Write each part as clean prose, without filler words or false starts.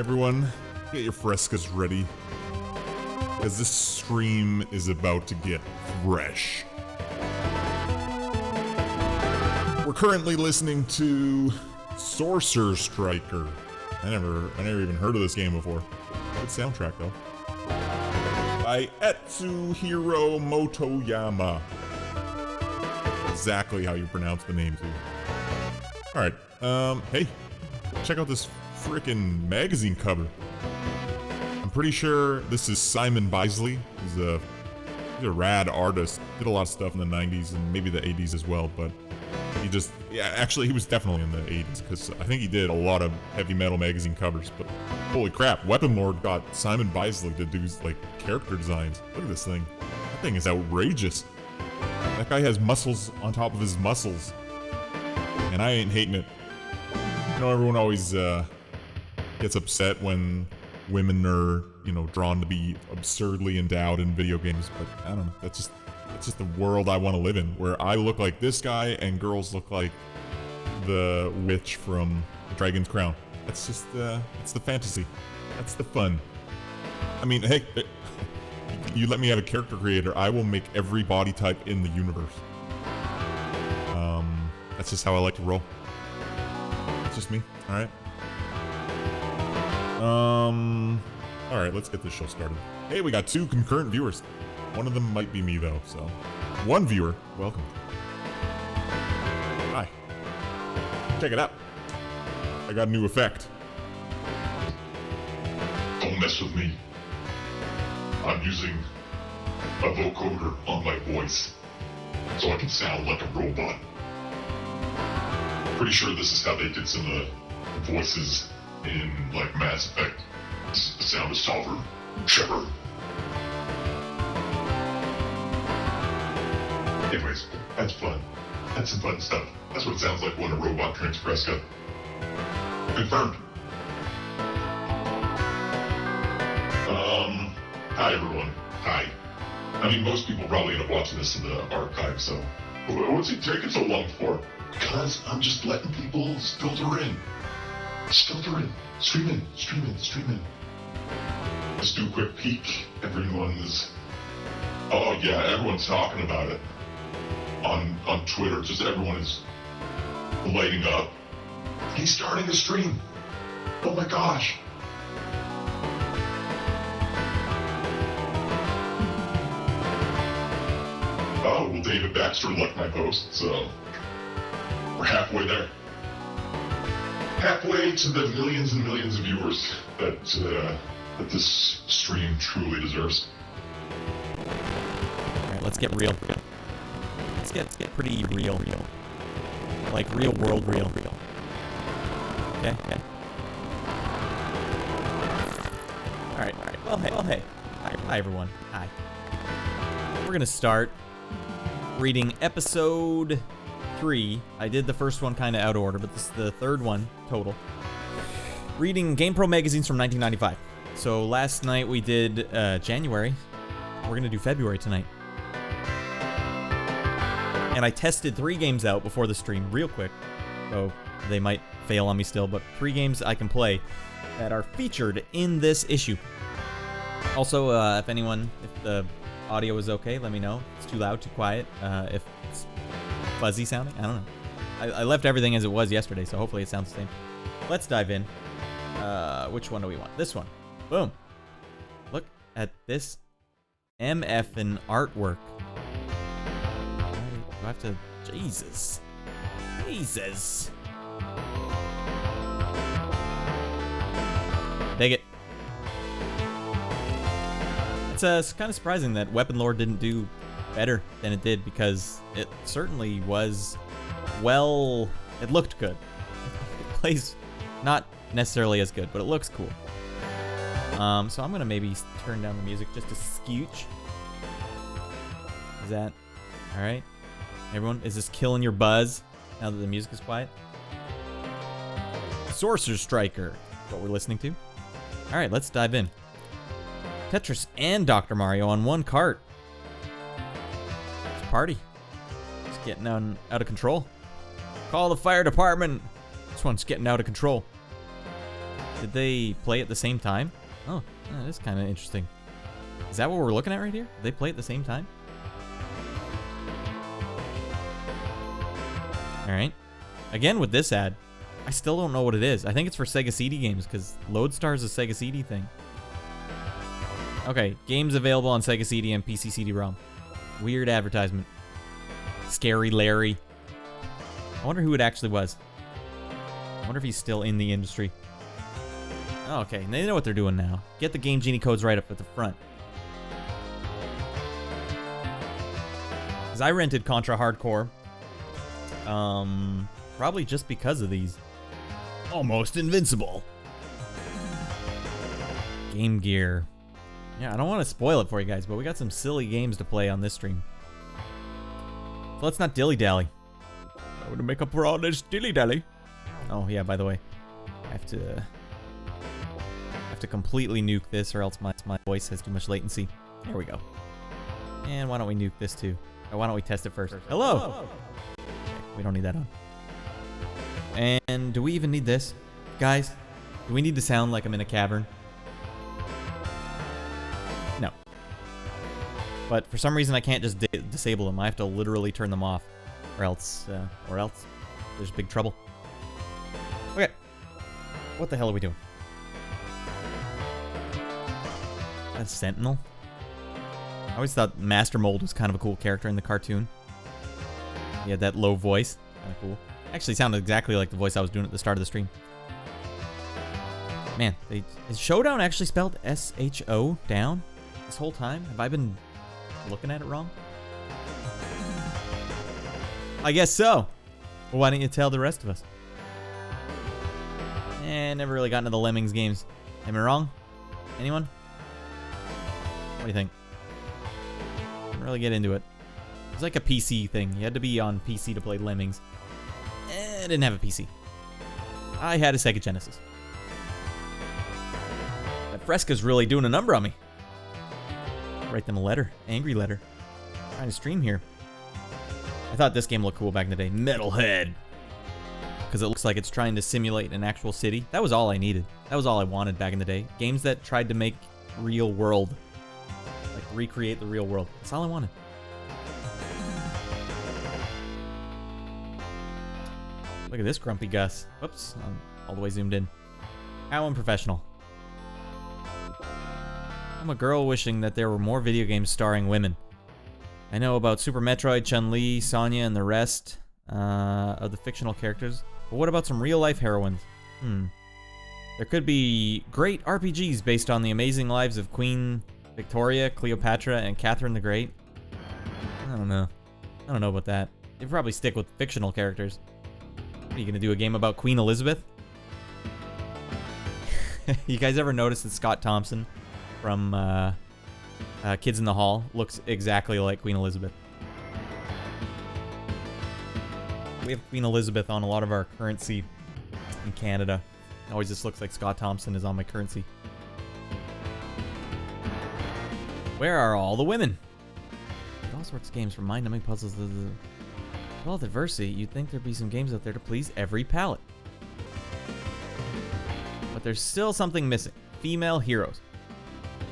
Everyone, get your frescas ready, because this stream is about to get fresh. We're currently listening to Sorcerer Striker. I never even heard of this game before. Good soundtrack though. By Etsuhiro Motoyama. Exactly how you pronounce the name too. Alright, hey, check out this frickin' magazine cover. I'm pretty sure this is Simon Bisley. He's a rad artist. Did a lot of stuff in the 90s and maybe the 80s as well, but he was definitely in the 80s, because I think he did a lot of heavy metal magazine covers, but holy crap, Weapon Lord got Simon Bisley to do, like, character designs. Look at this thing. That thing is outrageous. That guy has muscles on top of his muscles. And I ain't hating it. You know, everyone always, gets upset when women are, you know, drawn to be absurdly endowed in video games, but I don't know, that's just the world I want to live in, where I look like this guy and girls look like the witch from Dragon's Crown. That's just, it's the fantasy. That's the fun. I mean, hey, you let me have a character creator, I will make every body type in the universe. That's just how I like to roll. It's just me, alright? Alright, let's get this show started. Hey, we got 2 concurrent viewers. One of them might be me though, so. 1 viewer, welcome. Hi. Check it out. I got a new effect. Don't mess with me. I'm using a vocoder on my voice, so I can sound like a robot. Pretty sure this is how they did some of the voices in, like, Mass Effect. This is the sound of Solver, Shepard. Anyways, that's fun. That's some fun stuff. That's what it sounds like when a robot drinks Fresca. Confirmed. Hi everyone. Hi. I mean, most people probably end up watching this in the archive, so... What's it taking so long for? Because I'm just letting people filter in. Just filter in. Stream in. Let's do a quick peek. Everyone's... Oh yeah, everyone's talking about it. On Twitter, just everyone is lighting up. He's starting a stream. Oh my gosh. Oh, well, David Baxter liked my post, so we're halfway there. Halfway to the millions and millions of viewers that this stream truly deserves. Alright, let's get real. Let's get pretty real. Like real world real. Okay. Alright. Well, hey. Hi, everyone. Hi. We're gonna start reading episode 3. I did the first one kind of out of order, but this is the 3rd one total. Reading GamePro magazines from 1995. So last night we did January. We're gonna do February tonight. And I tested 3 games out before the stream real quick. So they might fail on me still, but 3 games I can play that are featured in this issue. Also, if the audio is okay, let me know. If it's too loud, too quiet, if it's fuzzy sounding, I don't know. I left everything as it was yesterday, so hopefully it sounds the same. Let's dive in. Which one do we want? This one. Boom. Look at this MF'n artwork. Do I have to... Jesus. Dig it. It's kind of surprising that Weapon Lord didn't do better than it did, because it certainly was, well, it looked good. It plays not necessarily as good, but it looks cool. So I'm gonna maybe turn down the music just a scooch. Is that all right? Everyone, is this killing your buzz now that the music is quiet? Sorcerer Striker, what we're listening to. All right, let's dive in. Tetris and Dr. Mario on one cart. It's a party. It's getting out of control. Call the fire department. This one's getting out of control. Did they play at the same time? Oh, that is kind of interesting. Is that what we're looking at right here? Did they play at the same time? Alright. Again, with this ad, I still don't know what it is. I think it's for Sega CD games, because Lodestar is a Sega CD thing. Okay, games available on Sega CD and PC CD-ROM. Weird advertisement. Scary Larry. I wonder who it actually was. I wonder if he's still in the industry. Oh, okay, they know what they're doing now. Get the Game Genie codes right up at the front. Because I rented Contra Hardcore. Probably just because of these. Almost invincible. Game Gear. Yeah, I don't want to spoil it for you guys, but we got some silly games to play on this stream. So let's not dilly-dally. I want to make up for all this dilly-dally. Oh, yeah, by the way. I have to completely nuke this, or else my voice has too much latency. There we go. And why don't we nuke this too? Or why don't we test it first? Hello! Okay, we don't need that on. And do we even need this? Guys, do we need to sound like I'm in a cavern? No. But for some reason I can't just disable them. I have to literally turn them off. Or else there's big trouble. Okay. What the hell are we doing? That's Sentinel. I always thought Master Mold was kind of a cool character in the cartoon. He had that low voice. Kind of cool. Actually sounded exactly like the voice I was doing at the start of the stream. Man, is Showdown actually spelled S-H-O down this whole time? Have I been looking at it wrong? I guess so. Well, why didn't you tell the rest of us? Never really got into the Lemmings games. Am I wrong? Anyone? What do you think? Didn't really get into it. It was like a PC thing. You had to be on PC to play Lemmings. I didn't have a PC. I had a Sega Genesis. That Fresca's really doing a number on me. Write them a letter. Angry letter. Trying to stream here. I thought this game looked cool back in the day. Metalhead. Because it looks like it's trying to simulate an actual city. That was all I needed. That was all I wanted back in the day. Games that tried to make real world. Like recreate the real world. That's all I wanted. Look at this grumpy Gus. Whoops, I'm all the way zoomed in. How unprofessional. I'm a girl wishing that there were more video games starring women. I know about Super Metroid, Chun-Li, Sonya, and the rest of the fictional characters, but what about some real-life heroines? There could be great RPGs based on the amazing lives of Queen Victoria, Cleopatra, and Catherine the Great. I don't know. I don't know about that. They'd probably stick with fictional characters. Are you gonna do a game about Queen Elizabeth? You guys ever notice that Scott Thompson from Kids in the Hall looks exactly like Queen Elizabeth? We have Queen Elizabeth on a lot of our currency in Canada. It always just looks like Scott Thompson is on my currency. Where are all the women? All sorts of games from mind-numbing puzzles. With all the diversity, you'd think there'd be some games out there to please every palate. But there's still something missing. Female heroes.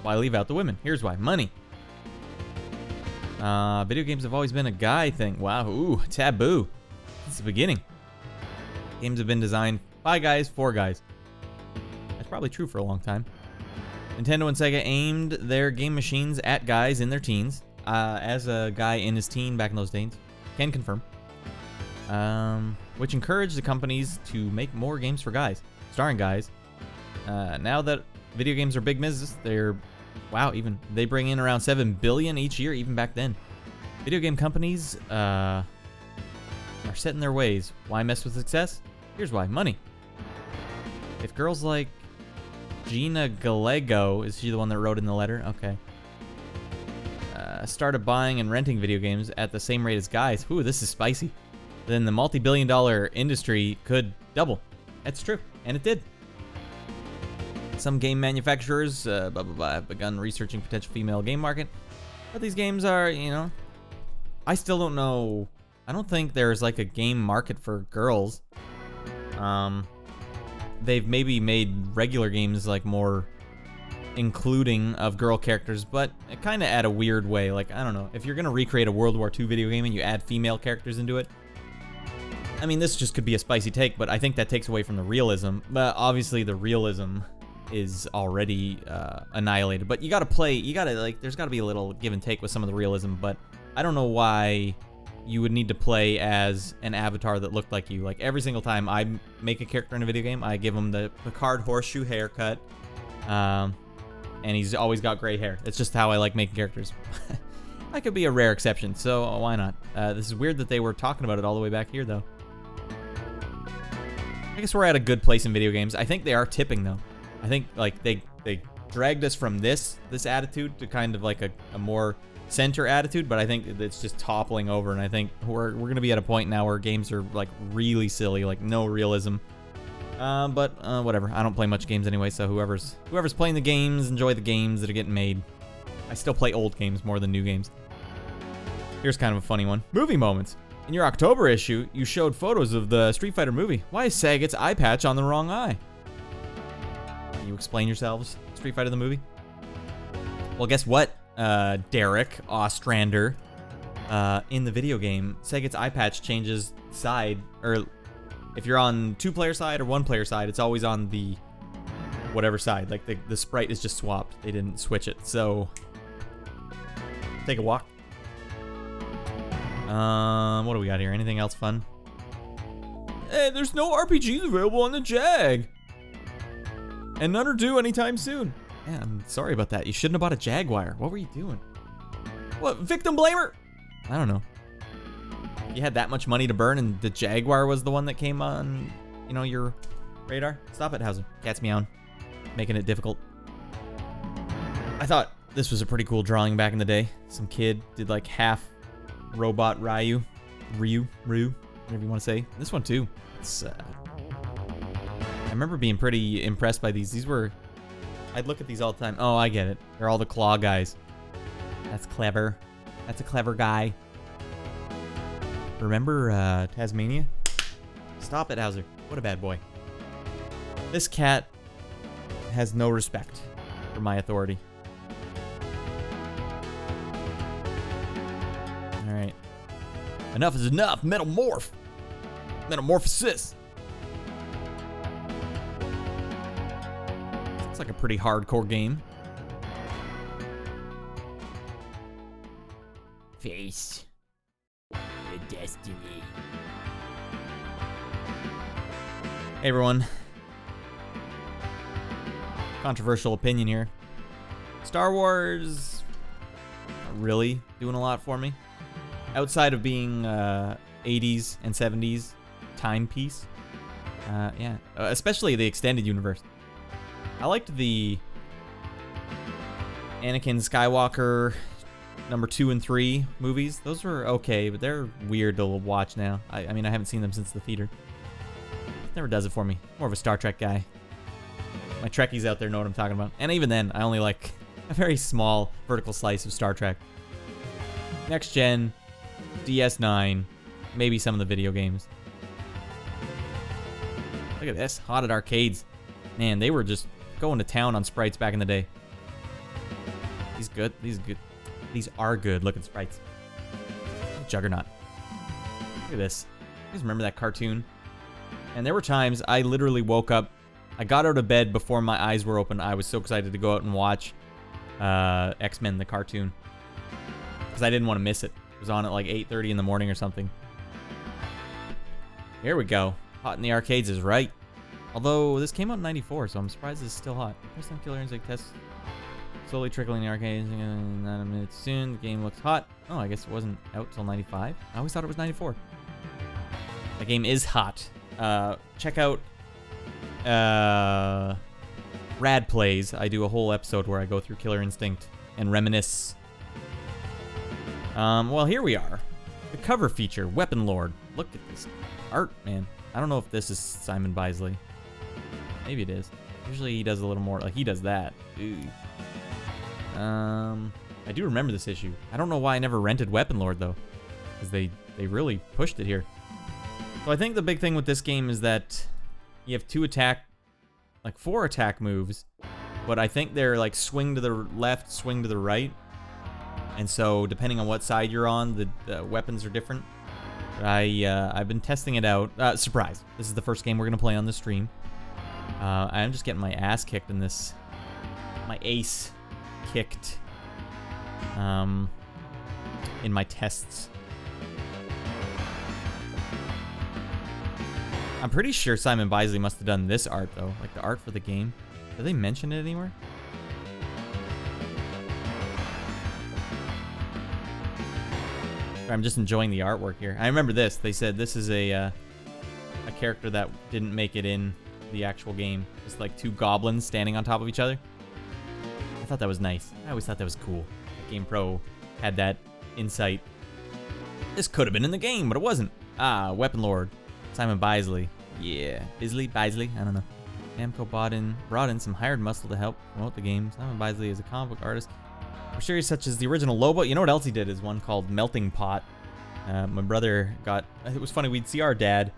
Why leave out the women? Here's why. Money. Video games have always been a guy thing. Wow. Ooh, taboo. Since the beginning. Games have been designed by guys for guys. That's probably true for a long time. Nintendo and Sega aimed their game machines at guys in their teens. As a guy in his teen back in those days. Can confirm. Which encouraged the companies to make more games for guys. Starring guys. Now that video games are big business, they bring in around $7 billion each year, even back then. Video game companies are set in their ways. Why mess with success? Here's why. Money. If girls like Gina Gallego, is she the one that wrote in the letter? Okay. Started buying and renting video games at the same rate as guys. Ooh, this is spicy. Then the multi-billion-dollar industry could double. That's true, and it did. Some game manufacturers have begun researching potential female game market. But these games are, I still don't know. I don't think there's like a game market for girls. they've maybe made regular games like more including of girl characters, but kind of at a weird way. Like, I don't know, if you're gonna recreate a World War II video game and you add female characters into it, I mean, this just could be a spicy take, but I think that takes away from the realism. But obviously the realism is already annihilated. But you gotta like, there's gotta be a little give and take with some of the realism, but I don't know why you would need to play as an avatar that looked like you. Like, every single time I make a character in a video game, I give him the Picard horseshoe haircut, and he's always got gray hair. It's just how I like making characters. I could be a rare exception, so why not? This is weird that they were talking about it all the way back here, though. I guess we're at a good place in video games. I think they are tipping, though. I think, like, they dragged us from this attitude to kind of like a more center attitude, but I think it's just toppling over, and I think we're gonna be at a point now where games are like really silly, like no realism. But whatever. I don't play much games anyway, so whoever's playing the games, enjoy the games that are getting made. I still play old games more than new games. Here's kind of a funny one. Movie moments. In your October issue, you showed photos of the Street Fighter movie. Why is Sagat's eye patch on the wrong eye? Can you explain yourselves, Street Fighter the movie? Well, guess what, Derek Ostrander? In the video game, Sagat's eye patch changes side, or if you're on 2-player side or 1-player side, it's always on the whatever side. Like, the sprite is just swapped. They didn't switch it, so take a walk. What do we got here? Anything else fun? Hey, there's no RPGs available on the Jag. And none are due anytime soon. Yeah, I'm sorry about that. You shouldn't have bought a Jaguar. What were you doing? What, victim blamer? I don't know. You had that much money to burn and the Jaguar was the one that came on, you know, your radar? Stop it, Hauser. Cat's meowing. Making it difficult. I thought this was a pretty cool drawing back in the day. Some kid did like half robot Ryu, whatever you want to say. This one too. It's, I remember being pretty impressed by these. I'd look at these all the time. Oh, I get it. They're all the claw guys. That's clever. That's a clever guy. Remember Tasmania? Stop it, Hauser. What a bad boy. This cat has no respect for my authority. Alright. Enough is enough. Metamorph. Metamorphosis. It's like a pretty hardcore game. Face the destiny. Hey everyone. Controversial opinion here. Star Wars not really doing a lot for me. Outside of being 80s and 70s timepiece. Yeah. Especially the extended universe. I liked the Anakin Skywalker number 2 and 3 movies. Those were okay, but they're weird to watch now. I mean, I haven't seen them since the theater. Never does it for me. More of a Star Trek guy. My Trekkies out there know what I'm talking about. And even then, I only like a very small vertical slice of Star Trek. Next gen, DS9, maybe some of the video games. Look at this, hot at arcades. Man, they were just going to town on sprites back in the day. These good. These are good looking sprites. Juggernaut. Look at this. You guys remember that cartoon? And there were times I literally woke up. I got out of bed before my eyes were open. I was so excited to go out and watch X-Men the cartoon. Because I didn't want to miss it. It was on at like 8:30 in the morning or something. Here we go. Hot in the arcades is right. Although this came out in 94, so I'm surprised it's still hot. First time killer insect test slowly trickling in the arcades. Not a minute soon. The game looks hot. Oh, I guess it wasn't out till 95. I always thought it was 94. The game is hot. Check out Radd Plays. I do a whole episode where I go through Killer Instinct and reminisce. Well, here we are. The cover feature, Weapon Lord. Look at this art, man. I don't know if this is Simon Bisley. Maybe it is. Usually he does a little more, like he does that. Ooh. I do remember this issue. I don't know why I never rented Weapon Lord though, because they really pushed it here. So I think the big thing with this game is that you have 2 attack like 4 attack moves, but I think they're like swing to the left, swing to the right. And so depending on what side you're on, the weapons are different. I've been testing it out. Surprise. This is the first game we're going to play on the stream. I'm just getting my ass kicked in this. My ace kicked in my tests. I'm pretty sure Simon Bisley must have done this art, though. Like, the art for the game. Did they mention it anywhere? I'm just enjoying the artwork here. I remember this. They said this is a character that didn't make it in the actual game. Just like 2 goblins standing on top of each other. I thought that was nice. I always thought that was cool. Game Pro had that insight. This could have been in the game, but it wasn't. Weapon Lord. Simon Bisley. Yeah. Bisley? I don't know. Namco brought in some hired muscle to help promote the game. Simon Bisley is a comic book artist for series such as the original Lobo. You know what else he did is one called Melting Pot. My brother got... It was funny. We'd see our dad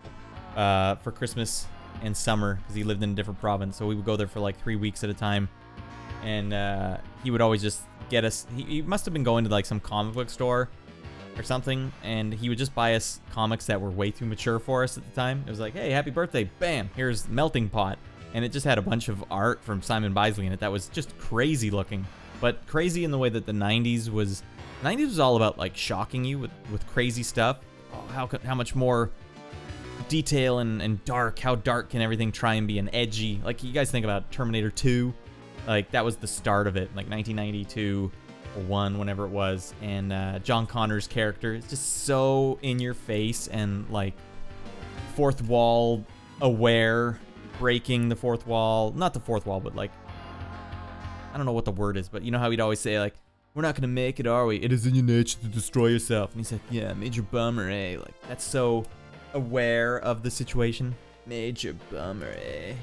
for Christmas and summer because he lived in a different province. So we would go there for like 3 weeks at a time. And he would always just get us... He must have been going to like some comic book store or something, and he would just buy us comics that were way too mature for us at the time. It was like, hey, happy birthday, bam, here's Melting Pot. And it just had a bunch of art from Simon Bisley in it that was just crazy looking. But crazy in the way that the 90s was... 90s was all about like shocking you with crazy stuff. Oh, how much more detail and dark, how dark can everything try and be, and edgy. Like, you guys think about Terminator 2, like that was the start of it, like 1992 or 1, whenever it was. And John Connor's character is just so in your face and like fourth wall aware, breaking the fourth wall. Not the fourth wall, but like, I don't know what the word is, but you know how he'd always say like, we're not gonna make it, are we? It is in your nature to destroy yourself. And he's like, yeah, major bummer, eh? Like, that's so aware of the situation. Major bummer, eh?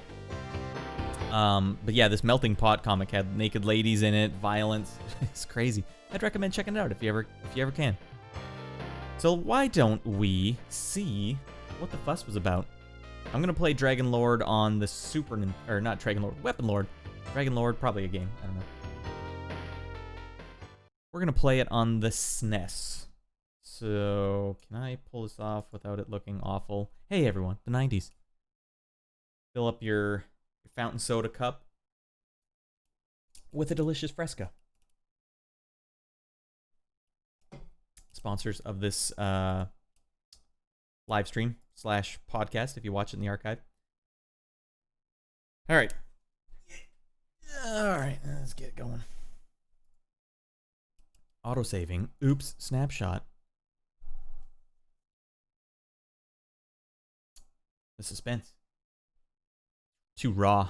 But yeah, this Melting Pot comic had naked ladies in it, violence. It's crazy. I'd recommend checking it out if you ever can. So why don't we see what the fuss was about? I'm gonna play Dragon Lord on the not Dragon Lord, Weapon Lord. Dragon Lord, probably a game. I don't know. We're gonna play it on the SNES. So can I pull this off without it looking awful? Hey everyone, the 90s. Fill up your fountain soda cup with a delicious Fresca. Sponsors of this live stream / podcast if you watch it in the archive. All right, let's get going. Autosaving. Oops, snapshot. The suspense. Too raw.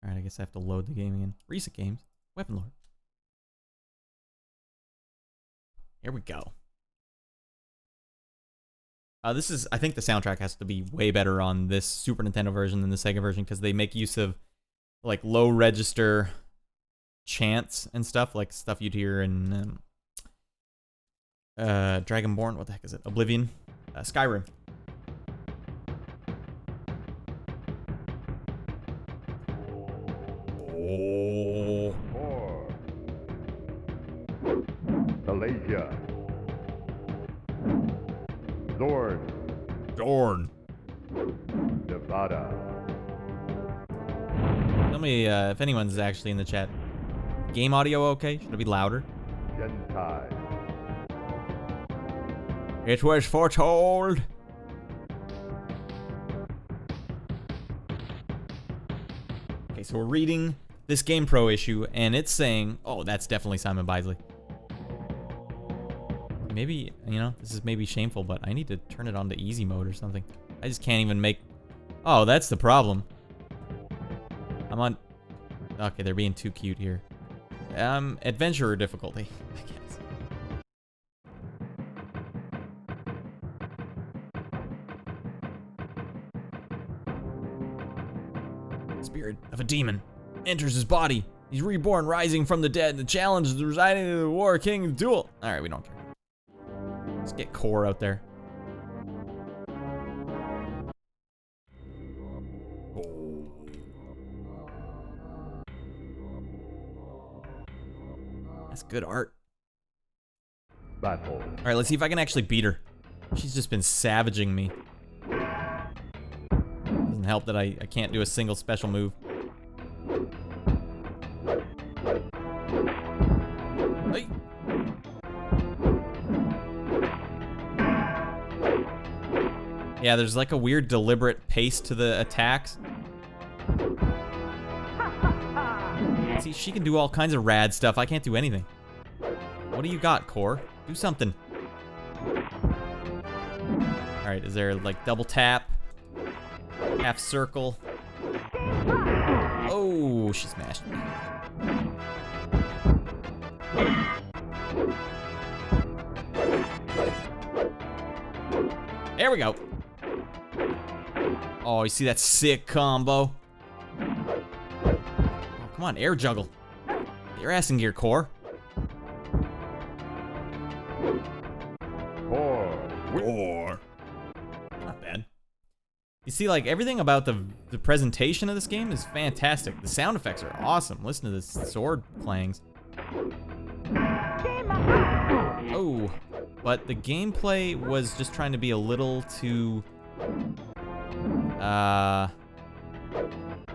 Alright, I guess I have to load the game again. Recent games. Weapon Lord. Here we go. This is, I think the soundtrack has to be way better on this Super Nintendo version than the Sega version because they make use of like low register chants and stuff, like stuff you'd hear in Dragonborn. What the heck is it? Oblivion? Skyrim. Oh. Malaysia. Dorn. Nevada. Tell me if anyone's actually in the chat. Game audio okay? Should it be louder? Gentai. It was foretold. Okay, so we're reading this Game Pro issue, and it's saying, oh, that's definitely Simon Bisley. Maybe, you know, this is maybe shameful, but I need to turn it on to easy mode or something. I just can't even make... Oh, that's the problem. I'm on... Okay, they're being too cute here. Adventurer difficulty, I guess. Spirit of a demon enters his body. He's reborn, rising from the dead. The challenge is residing in the War King duel. All right, we don't care. Let's get Core out there. good art. Battle. All right, let's see if I can actually beat her. She's just been savaging me. Doesn't help that I can't do a single special move. Hey. Yeah, there's like a weird deliberate pace to the attacks. See, she can do all kinds of rad stuff. I can't do anything. What do you got, Core? Do something. All right, is there like double tap? Half circle? Oh, she smashed me. There we go. Oh, you see that sick combo? Oh, come on, air juggle. Get your ass in gear, Core. Core. Not bad. You see, like, everything about the presentation of this game is fantastic. The sound effects are awesome. Listen to this sword clangs. Oh, but the gameplay was just trying to be a little too...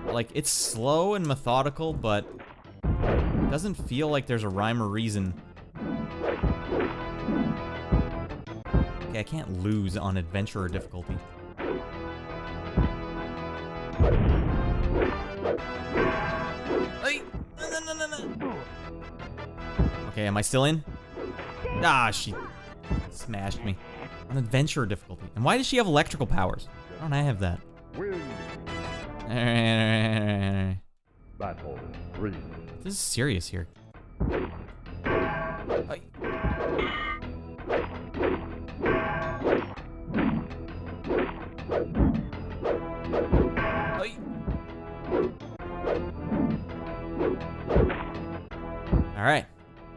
like, it's slow and methodical, but it doesn't feel like there's a rhyme or reason. Okay, I can't lose on adventurer difficulty. Hey! No. Okay, am I still in? Ah, she smashed me. On adventurer difficulty. And why does she have electrical powers? Why don't I have that? Win. Alright. Battle 3. This is serious here. Ay. Ay. All right,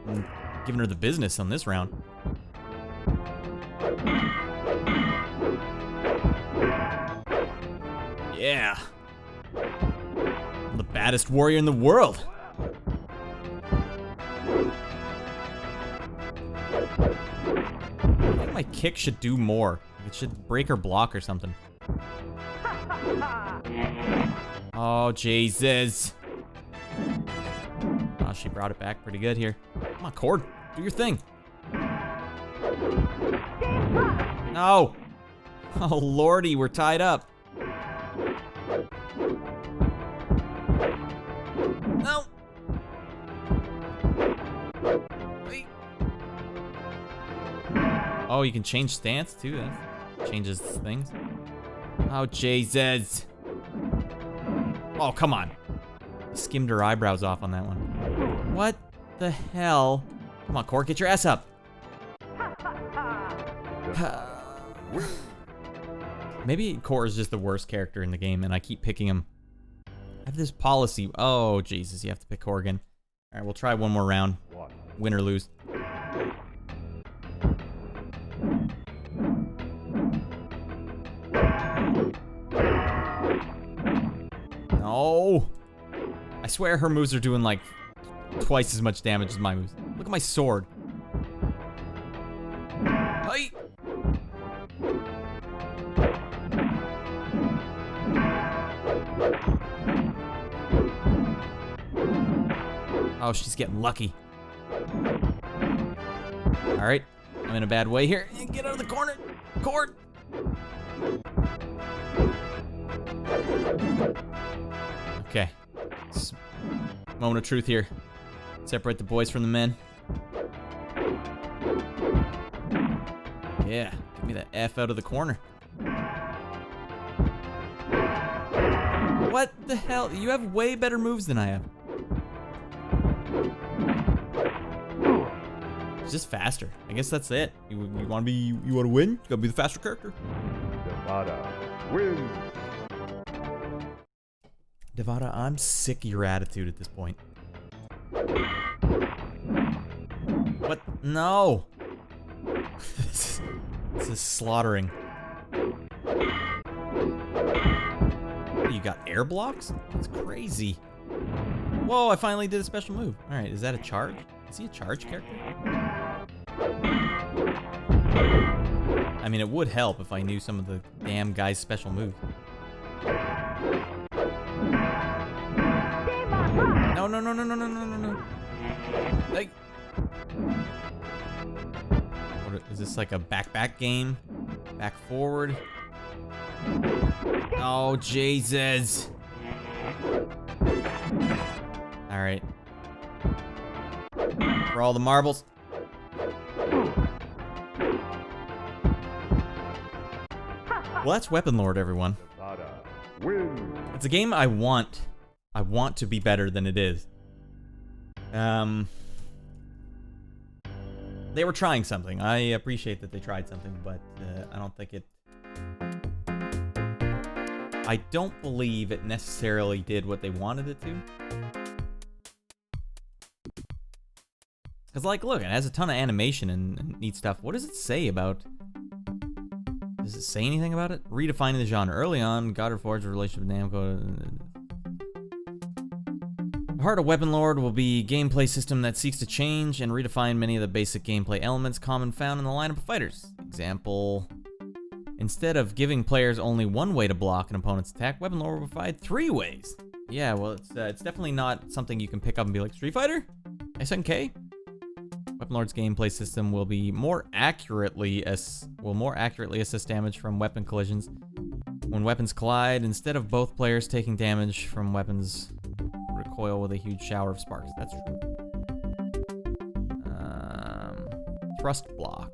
I'm giving her the business on this round. Yeah. I'm the baddest warrior in the world. I think my kick should do more. It should break her block or something. Oh, Jesus. Oh, she brought it back pretty good here. Come on, Cord. Do your thing. No. Oh, lordy, we're tied up. No. Wait. Oh, you can change stance too. That changes things. Oh, Jesus. Oh, come on. Skimmed her eyebrows off on that one. What the hell? Come on, Core, get your ass up. Maybe Core is just the worst character in the game, and I keep picking him. I have this policy. Oh, Jesus, you have to pick Core again. All right, we'll try one more round. Win or lose. No. I swear her moves are doing like twice as much damage as my moves. Look at my sword. Hey. Oh, she's getting lucky. All right, I'm in a bad way here. Get out of the corner, Cord. Okay. Moment of truth here. Separate the boys from the men. Yeah, give me the F out of the corner. What the hell? You have way better moves than I have. It's just faster. I guess that's it. You want to win? You gotta be the faster character. Nevada wins. Devada, I'm sick of your attitude at this point. What? No. This is slaughtering. You got air blocks? That's crazy. Whoa, I finally did a special move. All right, is that a charge? Is he a charge character? I mean, it would help if I knew some of the damn guy's special moves. No, no, no, no, no, no, no, no, no. Like, what, is this like a back game? Back forward? Oh, Jesus. All right. For all the marbles. Well, that's Weapon Lord, everyone. Nevada wins. It's a game I want to be better than it is. They were trying something. I appreciate that they tried something, but I don't think it... I don't believe it necessarily did what they wanted it to. Because, like, look, it has a ton of animation and neat stuff. What does it say about... Does it say anything about it? Redefining the genre. Early on, Goddard forged a relationship with Namco. The heart of Weapon Lord will be a gameplay system that seeks to change and redefine many of the basic gameplay elements common found in the lineup of fighters. Example, instead of giving players only one way to block an opponent's attack, Weapon Lord will provide 3 ways. Yeah, well, it's definitely not something you can pick up and be like, Street Fighter? SNK? Weapon Lord's gameplay system will more accurately assist damage from weapon collisions. When weapons collide, instead of both players taking damage from weapons, recoil with a huge shower of sparks. That's true. Thrust block.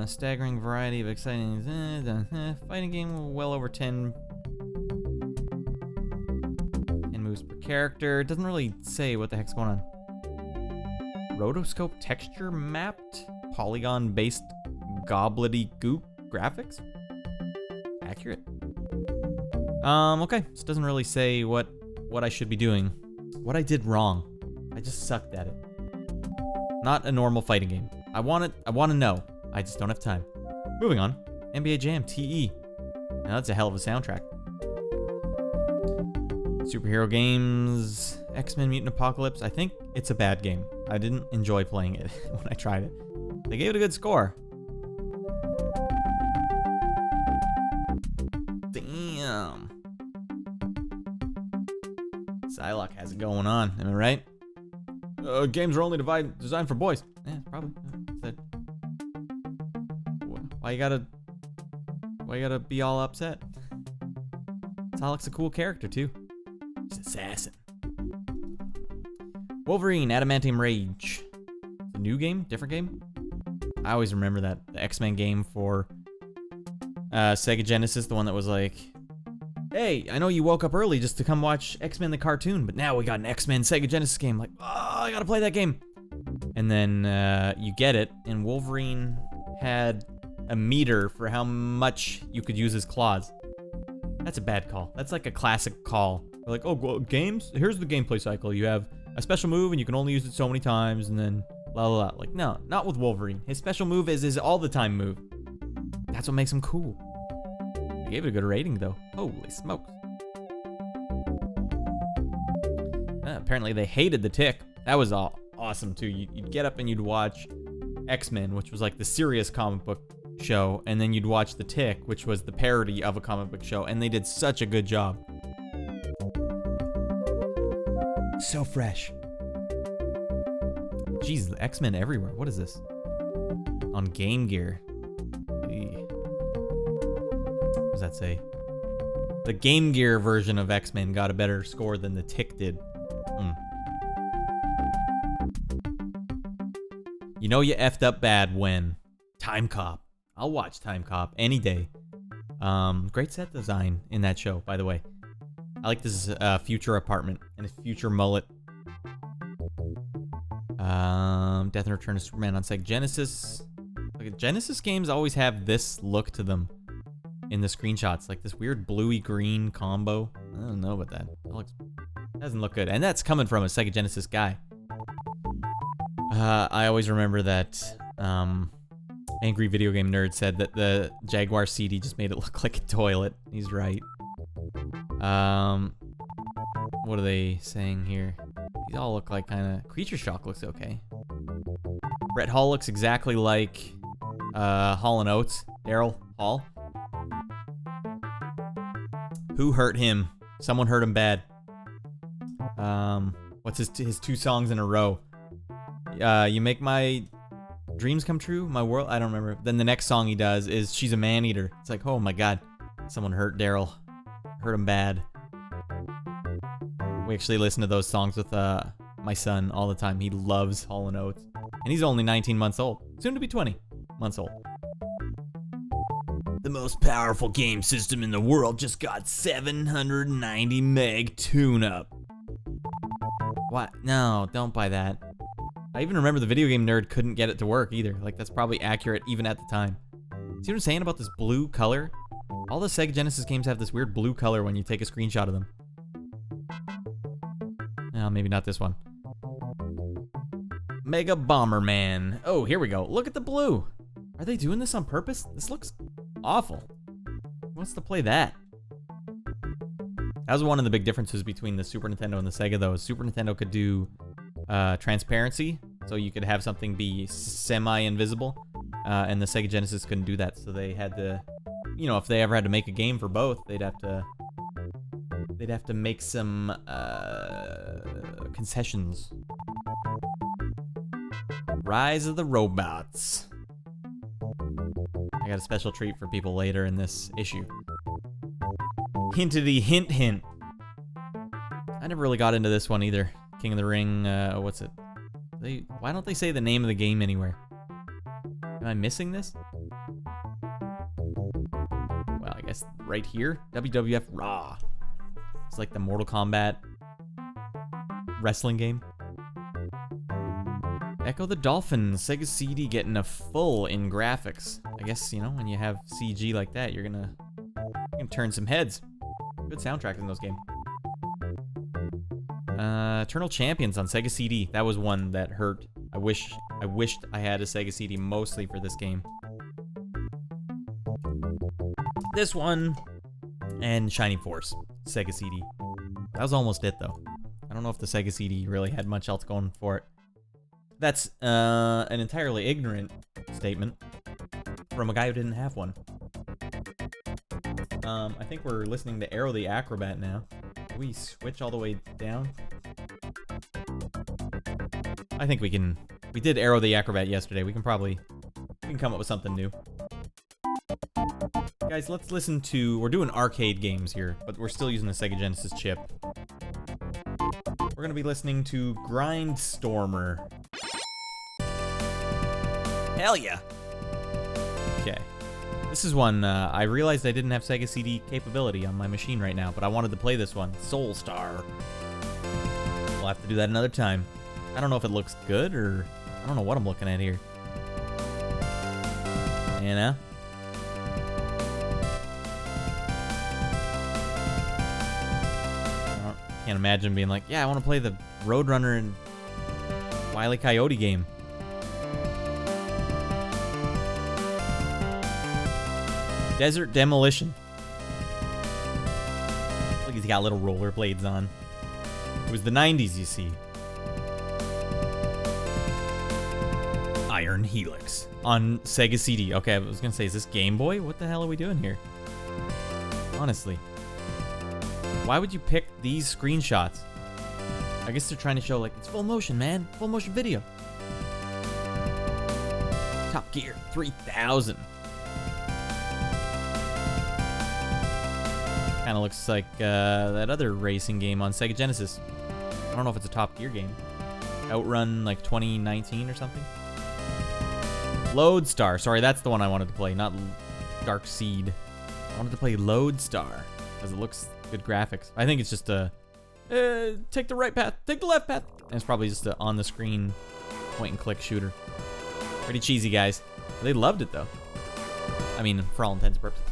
Staggering variety of exciting fighting game, well over 10 moves per character. It doesn't really say what the heck's going on. Rotoscope texture mapped, polygon based goblety goop graphics. Accurate. Okay, this doesn't really say what I should be doing. What I did wrong. I just sucked at it. Not a normal fighting game. I want to know. I just don't have time. Moving on. NBA Jam TE. Now that's a hell of a soundtrack. Superhero games, X-Men Mutant Apocalypse. I think it's a bad game. I didn't enjoy playing it when I tried it. They gave it a good score. Damn. Psylocke has it going on, am I right? Games are only designed for boys. Yeah, probably. Why you gotta be all upset? Psylocke's a cool character too. He's assassin. Wolverine, Adamantium Rage. A new game? Different game? I always remember that. The X-Men game for Sega Genesis, the one that was like, hey, I know you woke up early just to come watch X-Men the cartoon, but now we got an X-Men Sega Genesis game. Like, oh, I gotta play that game. And then you get it, and Wolverine had a meter for how much you could use his claws. That's a bad call. That's like a classic call. We're like, oh, well, games? Here's the gameplay cycle. You have a special move, and you can only use it so many times, and then blah, blah, blah. Like, no, not with Wolverine. His special move is his all-the-time move. That's what makes him cool. I gave it a good rating, though. Holy smokes. Apparently, they hated the Tick. That was awesome, too. You'd get up and you'd watch X-Men, which was like the serious comic book show, and then you'd watch the Tick, which was the parody of a comic book show, and they did such a good job. So fresh. Jeez, the X-Men everywhere. What is this? On Game Gear. What does that say? The Game Gear version of X-Men got a better score than the Tick did. You know you effed up bad when Time Cop. I'll watch Time Cop any day. Great set design in that show, by the way. I like this future apartment and his future mullet. Death and Return of Superman on Sega Genesis. Like, Genesis games always have this look to them in the screenshots, like this weird bluey green combo. I don't know about that. That doesn't look good, and that's coming from a Sega Genesis guy. I always remember that Angry Video Game Nerd said that the Jaguar CD just made it look like a toilet. He's right. What are they saying here? These all look like kind of... Creature Shock looks okay. Brett Hall looks exactly like Hall & Oates. Daryl Hall. Who hurt him? Someone hurt him bad. What's his 2 songs in a row? You make my dreams come true, my world. I don't remember. Then the next song he does is She's a Man-Eater. It's like, oh my god, someone hurt Daryl, hurt him bad. We actually listen to those songs with my son all the time. He loves Hall & Oates, and he's only 19 months old, soon to be 20 months old. The most powerful game system in the world just got 790 meg tune-up. What? No, don't buy that. I even remember the video game nerd couldn't get it to work either. Like, that's probably accurate even at the time. See what I'm saying about this blue color? All the Sega Genesis games have this weird blue color when you take a screenshot of them. Oh, maybe not this one. Mega Bomberman. Oh, here we go. Look at the blue. Are they doing this on purpose? This looks awful. Who wants to play that? That was one of the big differences between the Super Nintendo and the Sega, though. Super Nintendo could do transparency, so you could have something be semi-invisible, and the Sega Genesis couldn't do that, so they had to, you know, if they ever had to make a game for both, they'd have to make some concessions. Rise of the Robots. I got a special treat for people later in this issue. Hintity hint hint. I never really got into this one either. King of the Ring, what's it? Why don't they say the name of the game anywhere? Am I missing this? Well, I guess right here. WWF Raw. It's like the Mortal Kombat wrestling game. Echo the Dolphin, Sega CD getting a full in graphics. I guess, you know, when you have CG like that, you're gonna turn some heads. Good soundtrack in those games. Eternal Champions on Sega CD. That was one that hurt. I wished I had a Sega CD mostly for this game. This one and Shining Force, Sega CD. That was almost it though. I don't know if the Sega CD really had much else going for it. That's an entirely ignorant statement from a guy who didn't have one. I think we're listening to Arrow the Acrobat now. Can we switch all the way down? I think we can. We did Arrow the Acrobat yesterday. We can come up with something new. Guys, let's listen to... We're doing arcade games here, but we're still using the Sega Genesis chip. We're going to be listening to Grindstormer. Hell yeah! Okay. This is one, I realized I didn't have Sega CD capability on my machine right now, but I wanted to play this one. Soul Star. We'll have to do that another time. I don't know if it looks good, or... I don't know what I'm looking at here. You know? I can't imagine being like, yeah, I want to play the Roadrunner and Wile E. Coyote game. Desert Demolition. Look, he's got little rollerblades on. It was the 90s, you see. Iron Helix on Sega CD. Okay, I was gonna say, is this Game Boy? What the hell are we doing here? Honestly. Why would you pick these screenshots? I guess they're trying to show, like, it's full motion, man. Full motion video. Top Gear 3000. Kind of looks like that other racing game on Sega Genesis. I don't know if it's a Top Gear game. Outrun, like, 2019 or something. Lodestar. Sorry, that's the one I wanted to play, not Dark Seed. I wanted to play Lodestar, because it looks good graphics. I think it's just a... take the right path, take the left path. And it's probably just a on-the-screen point-and-click shooter. Pretty cheesy, guys. They loved it, though. I mean, for all intents and purposes.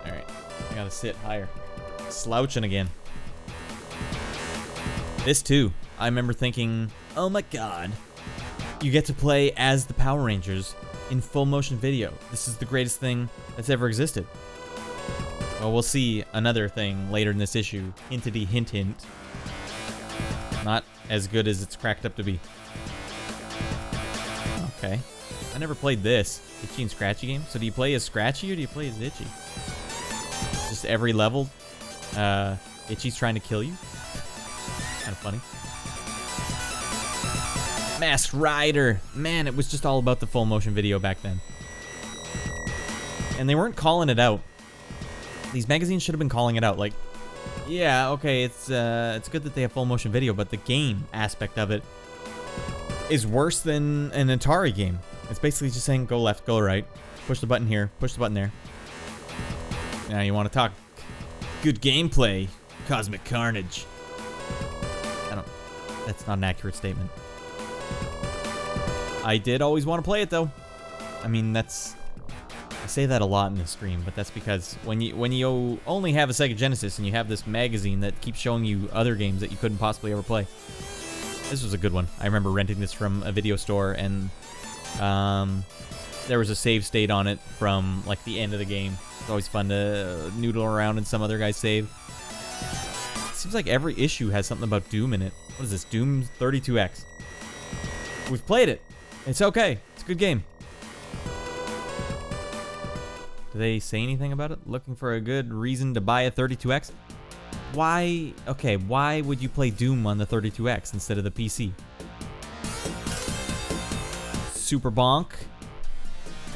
Alright, I gotta sit higher. Slouching again. This, too. I remember thinking, oh my god. You get to play as the Power Rangers in full motion video. This is the greatest thing that's ever existed. Well, we'll see another thing later in this issue. Hintity hint hint. Not as good as it's cracked up to be. Okay. I never played this Itchy and Scratchy game. So do you play as Scratchy or do you play as Itchy? Just every level, Itchy's trying to kill you. Kind of funny. Masked Rider. Man, it was just all about the full motion video back then. And they weren't calling it out. These magazines should have been calling it out. Like, yeah, okay, it's good that they have full motion video, but the game aspect of it is worse than an Atari game. It's basically just saying go left, go right, push the button here, push the button there. Now you want to talk good gameplay, cosmic carnage. That's not an accurate statement. I did always want to play it though. I mean, I say that a lot in the stream, but that's because when you only have a Sega Genesis and you have this magazine that keeps showing you other games that you couldn't possibly ever play. This was a good one. I remember renting this from a video store, and there was a save state on it from like the end of the game. It's always fun to noodle around in some other guy's save. It seems like every issue has something about Doom in it. What is this? Doom 32X. We've played it. It's okay. It's a good game. Do they say anything about it? Looking for a good reason to buy a 32X? Why? Okay, why would you play Doom on the 32X instead of the PC? Super Bonk.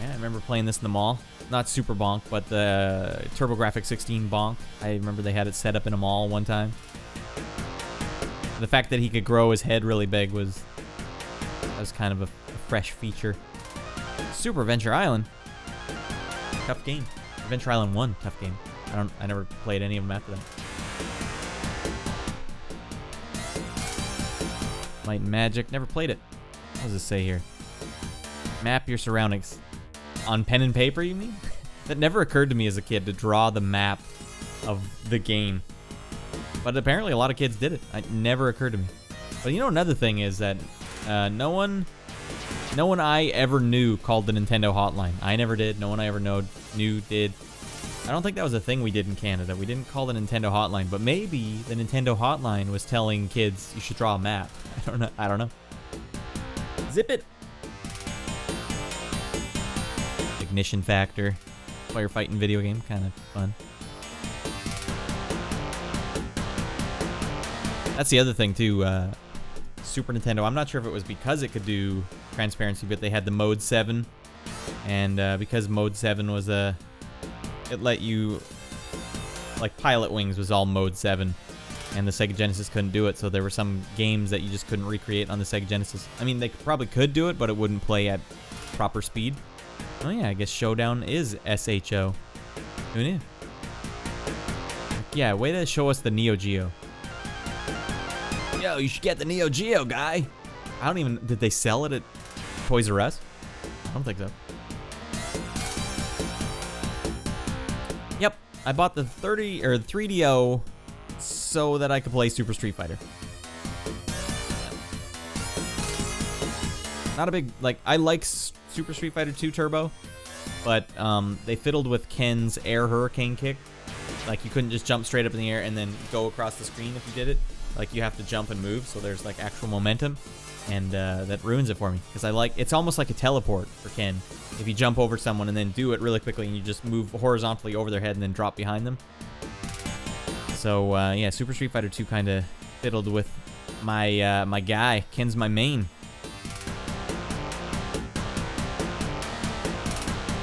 Yeah, I remember playing this in the mall. Not Super Bonk, but the TurboGrafx 16 Bonk. I remember they had it set up in a mall one time. The fact that he could grow his head really big was kind of a fresh feature. Super Adventure Island. Tough game. Adventure Island 1, tough game. I never played any of them after that. Might and Magic, never played it. What does it say here? Map your surroundings. On pen and paper, you mean? That never occurred to me as a kid to draw the map of the game. But apparently a lot of kids did it. It never occurred to me. But you know, another thing is that no one I ever knew called the Nintendo hotline. I never did. No one I ever knew did. I don't think that was a thing we did in Canada. We didn't call the Nintendo hotline, but maybe the Nintendo hotline was telling kids you should draw a map. I don't know. Zip it. Ignition Factor. Firefighting video game. Kind of fun. That's the other thing too. Super Nintendo. I'm not sure if it was because it could do transparency, but they had the Mode 7, and because Mode 7 was it let you, like Pilot Wings was all Mode 7, and the Sega Genesis couldn't do it, so there were some games that you just couldn't recreate on the Sega Genesis. I mean, they probably could do it, but it wouldn't play at proper speed. Oh yeah, I guess Showdown is SHO. Who knew? Yeah, way to show us the Neo Geo. Yo, you should get the Neo Geo, guy. Did they sell it at Toys R Us? I don't think so. Yep, I bought the 3DO so that I could play Super Street Fighter. Not a big, I like Super Street Fighter 2 Turbo, but they fiddled with Ken's air hurricane kick. Like, you couldn't just jump straight up in the air and then go across the screen if you did it. Like, you have to jump and move, so there's like actual momentum, and that ruins it for me. Because it's almost like a teleport for Ken. If you jump over someone and then do it really quickly, and you just move horizontally over their head and then drop behind them. So yeah, Super Street Fighter 2 kind of fiddled with my my guy. Ken's my main.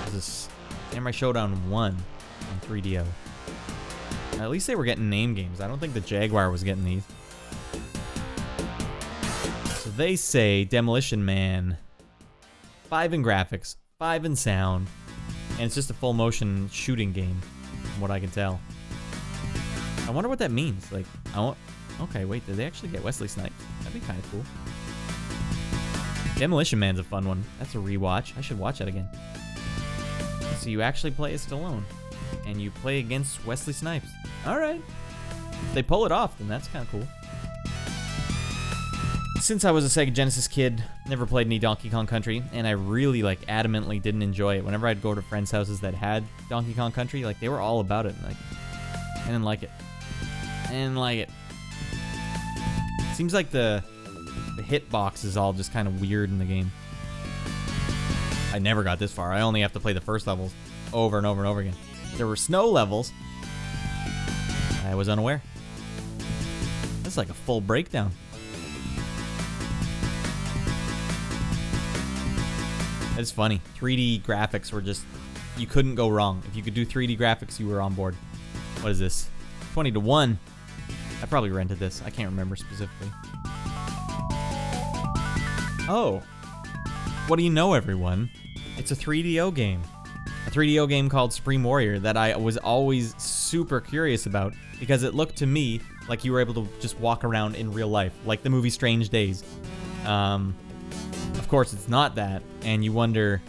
This is Samurai Showdown 1 on 3DO. At least they were getting name games. I don't think the Jaguar was getting these. So they say Demolition Man. 5 in graphics, 5 in sound, and it's just a full motion shooting game, from what I can tell. I wonder what that means. Like, okay, wait, did they actually get Wesley Snipes? That'd be kind of cool. Demolition Man's a fun one. That's a rewatch. I should watch that again. So you actually play as Stallone, and you play against Wesley Snipes. All right. If they pull it off, then that's kind of cool. Since I was a Sega Genesis kid, never played any Donkey Kong Country, and I really, adamantly didn't enjoy it. Whenever I'd go to friends' houses that had Donkey Kong Country, they were all about it. I didn't like it. I didn't like it. Seems like the hitbox is all just kind of weird in the game. I never got this far. I only have to play the first levels over and over and over again. There were snow levels. I was unaware. That's like a full breakdown. It's funny. 3D graphics were just... You couldn't go wrong. If you could do 3D graphics, you were on board. What is this? 20 to 1. I probably rented this. I can't remember specifically. Oh. What do you know, everyone? It's a 3DO game. A 3DO game called Supreme Warrior that I was always super curious about because it looked to me like you were able to just walk around in real life, like the movie Strange Days. Of course, it's not that, and you wonder,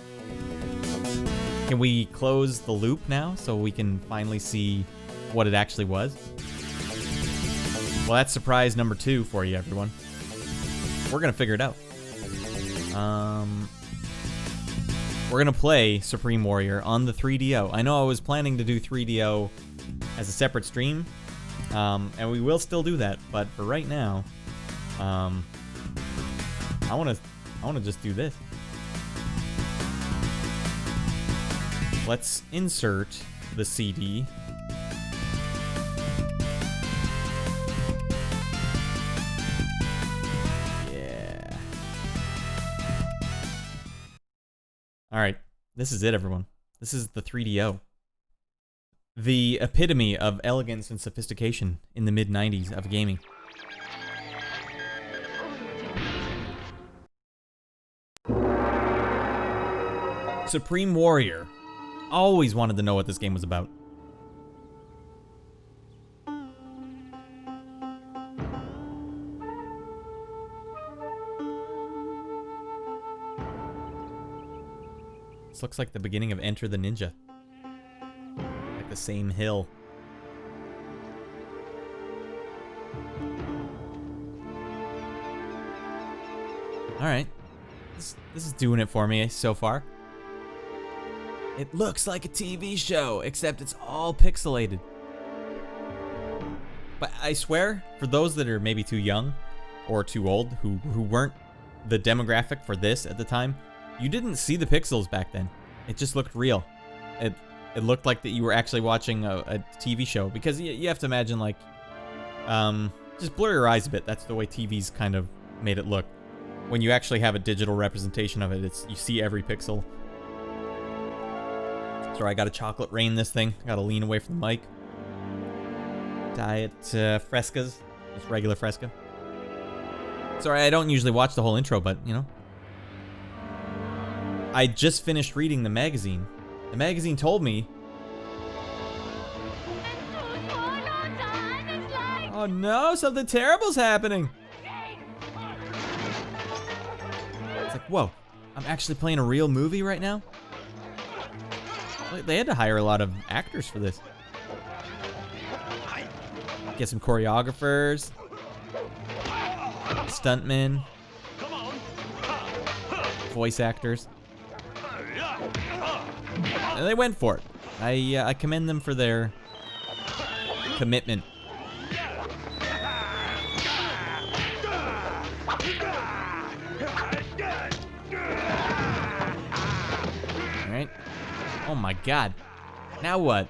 can we close the loop now so we can finally see what it actually was? Well, that's surprise number 2 for you, everyone. We're gonna figure it out. We're gonna play Supreme Warrior on the 3DO. I know I was planning to do 3DO as a separate stream, and we will still do that. But for right now, I wanna just do this. Let's insert the CD. Yeah. All right, this is it, everyone. This is the 3DO. The epitome of elegance and sophistication in the mid-90s of gaming. Supreme Warrior. Always wanted to know what this game was about. This looks like the beginning of Enter the Ninja. Like the same hill. Alright. This is doing it for me so far. It looks like a TV show, except it's all pixelated. But I swear, for those that are maybe too young or too old, who weren't the demographic for this at the time, you didn't see the pixels back then. It just looked real. It looked like that you were actually watching a TV show, because you have to imagine, like, just blur your eyes a bit. That's the way TVs kind of made it look. When you actually have a digital representation of it, you see every pixel. Sorry, I got a chocolate rain this thing. I gotta lean away from the mic. Diet Frescas. Just regular Fresca. Sorry, I don't usually watch the whole intro, but, you know. I just finished reading the magazine. The magazine told me... Oh no, something terrible's happening! It's like, whoa, I'm actually playing a real movie right now? They had to hire a lot of actors for this. Get some choreographers, stuntmen, voice actors. And they went for it. I commend them for their commitment. Alright. Oh my god. Now what?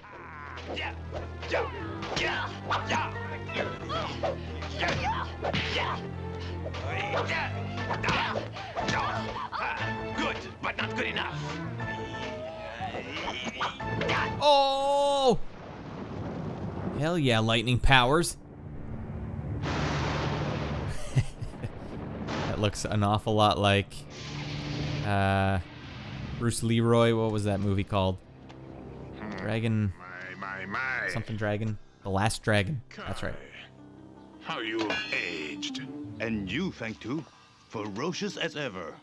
Good, but not good enough. Oh! Hell yeah, lightning powers. That looks an awful lot like Bruce Leroy. What was that movie called? Dragon. My. Something Dragon. The Last Dragon. That's right. How you aged. And you, thank too, ferocious as ever.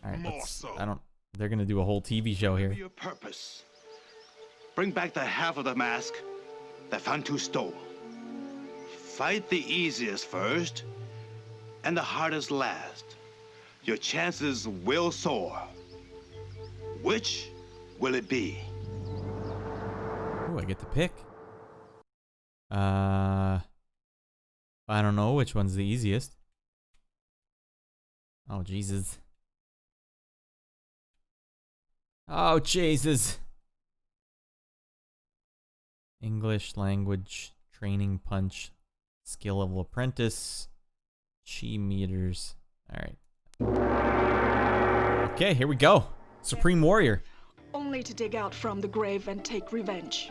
All right. More so. They're gonna do a whole TV show here. Your purpose. Bring back the half of the mask that Fantu stole. Fight the easiest first, and the hardest last. Your chances will soar. Which will it be? Ooh, I get to pick. I don't know which one's the easiest. Oh, Jesus. Oh, Jesus. English language training punch. Skill level apprentice. Chi meters. Alright. Okay, here we go. Supreme Warrior. Only to dig out from the grave and take revenge.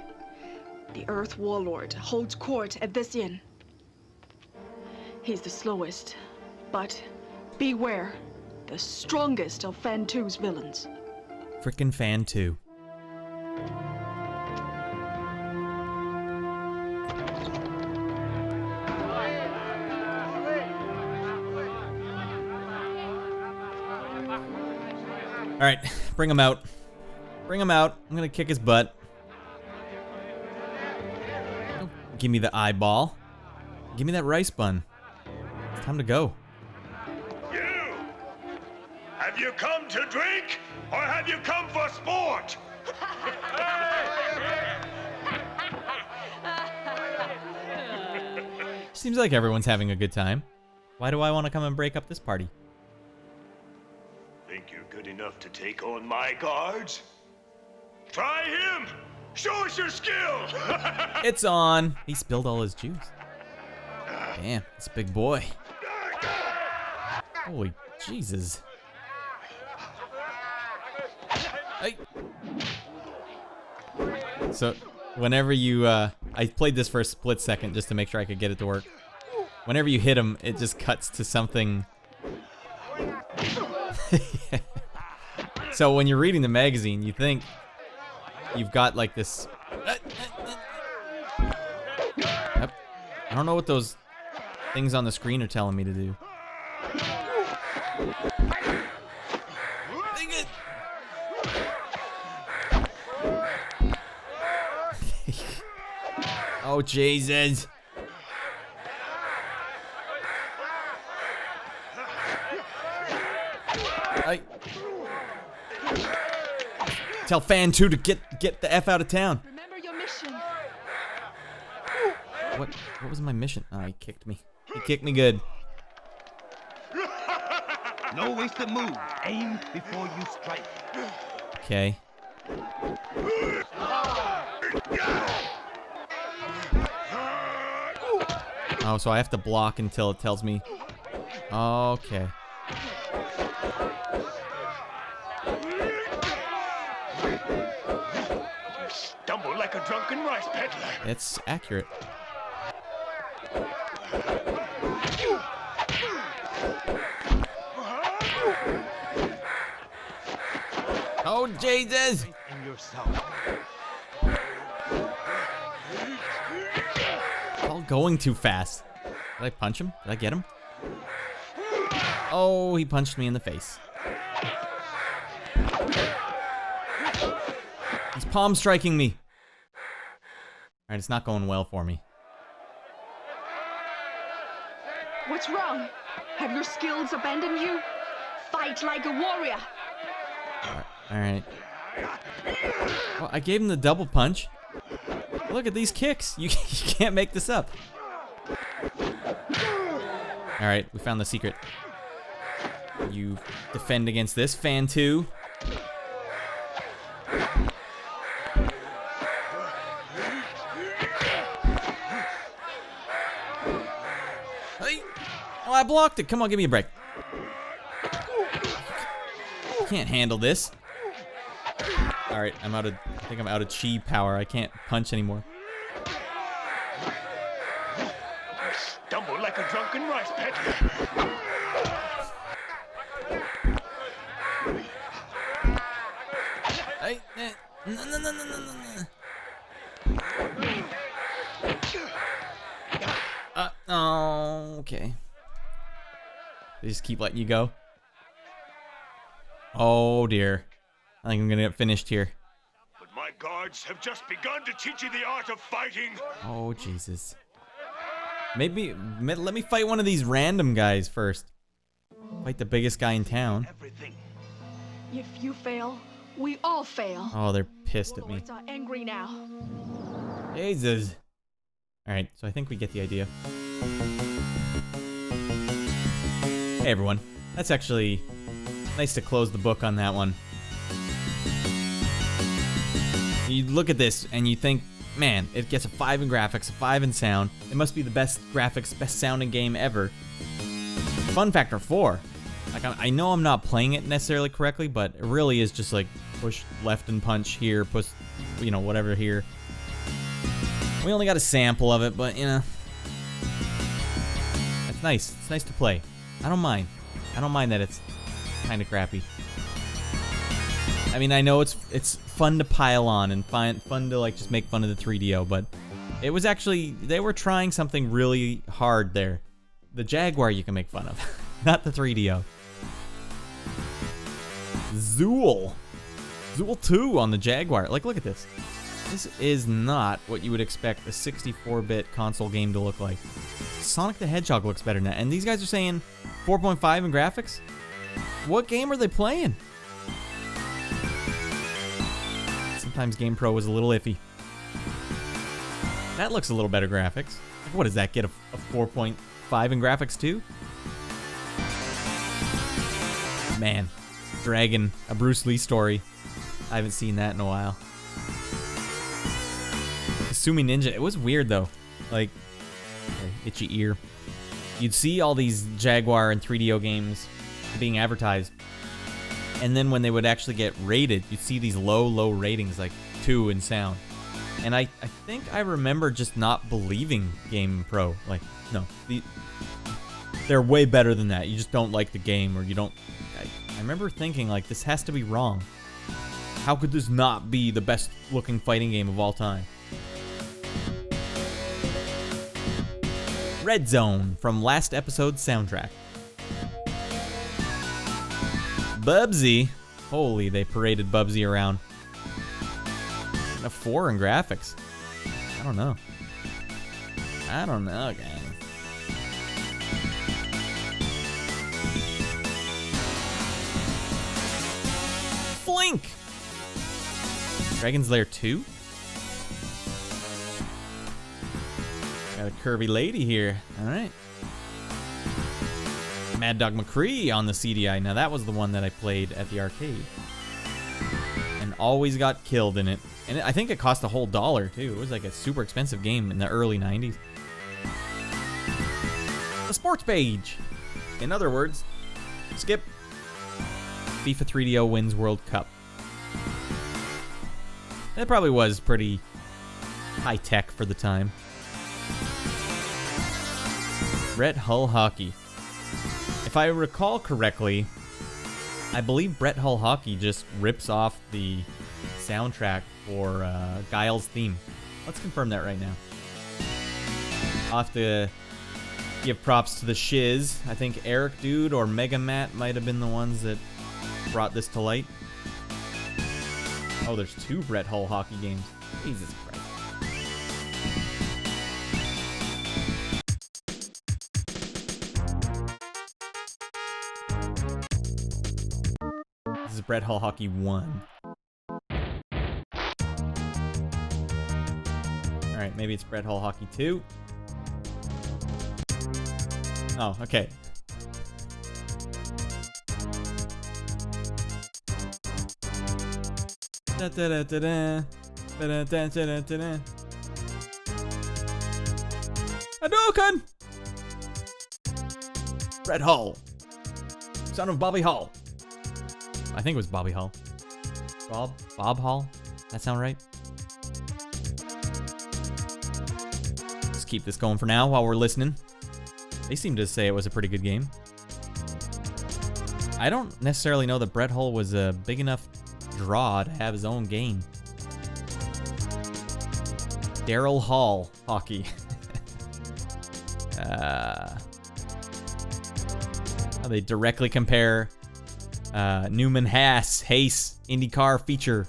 The Earth Warlord holds court at this inn. He's the slowest, but beware, the strongest of Fan 2's villains. Frickin' Fan 2. Alright, bring him out. Bring him out. I'm gonna kick his butt. Oh, give me the eyeball. Give me that rice bun. It's time to go. You! Have you come to drink, or have you come for sport? Seems like everyone's having a good time. Why do I want to come and break up this party? Think you're good enough to take on my guards? Try him! Show us your skill! It's on. He spilled all his juice. Damn, it's a big boy. Holy Jesus. Hey. So, whenever you, I played this for a split second just to make sure I could get it to work. Whenever you hit him, it just cuts to something. So when you're reading the magazine, you think you've got like this. Yep. I don't know what those things on the screen are telling me to do. Dang it. Oh, Jesus. Tell Fan 2 to get the F out of town. Remember your mission. What was my mission? Oh, he kicked me. He kicked me good. No wasted move. Aim before you strike. Okay. Oh, so I have to block until it tells me. Okay. Stumble like a drunken rice peddler. It's accurate. Oh, Jesus! In yourself. It's all going too fast. Did I punch him? Did I get him? Oh, he punched me in the face. He's palm striking me. Alright, it's not going well for me. What's wrong? Have your skills abandoned you? Fight like a warrior. Alright. Well, I gave him the double punch. Look at these kicks. You can't make this up. Alright, we found the secret. You defend against this. Fan 2. Hey! Oh, I blocked it. Come on, give me a break. Can't handle this. Alright, I think I'm out of chi power. I can't punch anymore. Stumble like a drunken rice peddler. Hey, no. Oh, okay. They just keep letting you go. Oh dear. I think I'm gonna get finished here. But my guards have just begun to teach you the art of fighting. Oh Jesus. Maybe let me fight one of these random guys first. Fight the biggest guy in town. Everything. If you fail, we all fail. Oh, they're pissed at me. Warlords are angry now. Jesus. Alright, so I think we get the idea. Hey everyone. That's actually nice to close the book on that one. You look at this and you think, man, it gets a 5 in graphics, a 5 in sound. It must be the best graphics, best sounding game ever. Fun factor 4. Like, I know I'm not playing it necessarily correctly, but it really is just like push left and punch here, push, you know, whatever here. We only got a sample of it, but, you know, it's nice. It's nice to play. I don't mind. I don't mind that it's kind of crappy. I mean, I know it's fun to pile on and fun to like just make fun of the 3DO, but it was actually, they were trying something really hard there. The Jaguar you can make fun of, not the 3DO. Zool 2 on the Jaguar. Like, look at this. This is not what you would expect a 64-bit console game to look like. Sonic the Hedgehog looks better now, and these guys are saying 4.5 in graphics? What game are they playing? Sometimes GamePro was a little iffy. That looks a little better graphics. Like, what does that get, a 4.5 in graphics too? Man, Dragon, a Bruce Lee story. I haven't seen that in a while. Kasumi Ninja, it was weird though. Like, itchy ear. You'd see all these Jaguar and 3DO games being advertised, and then when they would actually get rated, you'd see these low ratings, like 2 in sound. And I think I remember just not believing GamePro. Like, no, they're way better than that. You just don't like the game, or you don't. I remember thinking, like, this has to be wrong. How could this not be the best looking fighting game of all time? Red Zone from last episode's soundtrack. Bubsy. Holy, they paraded Bubsy around. And a 4 in graphics. I don't know. I don't know, guys. Flink! Dragon's Lair 2? Got a curvy lady here. Alright. Mad Dog McCree on the CDI. Now that was the one that I played at the arcade. And always got killed in it. And I think it cost a whole $1 too. It was like a super expensive game in the early 90s. The sports page. In other words, skip. FIFA 3DO wins World Cup. That probably was pretty high tech for the time. Brett Hull Hockey. If I recall correctly, I believe Brett Hull Hockey just rips off the soundtrack for Guile's theme. Let's confirm that right now. I'll have to give props to the Shiz. I think Eric Dude or Mega Matt might have been the ones that brought this to light. Oh, there's 2 Brett Hull Hockey games. Jesus Christ. This is Brett Hull Hockey 1. Alright, maybe it's Brett Hull Hockey 2. Oh, okay. Hadouken! Brett Hull. Son of Bobby Hull. I think it was Bobby Hull. Bob Hull? That sound right? Let's keep this going for now while we're listening. They seem to say it was a pretty good game. I don't necessarily know that Brett Hull was a big enough draw to have his own game. Daryl Hall Hockey. They directly compare Newman Haas IndyCar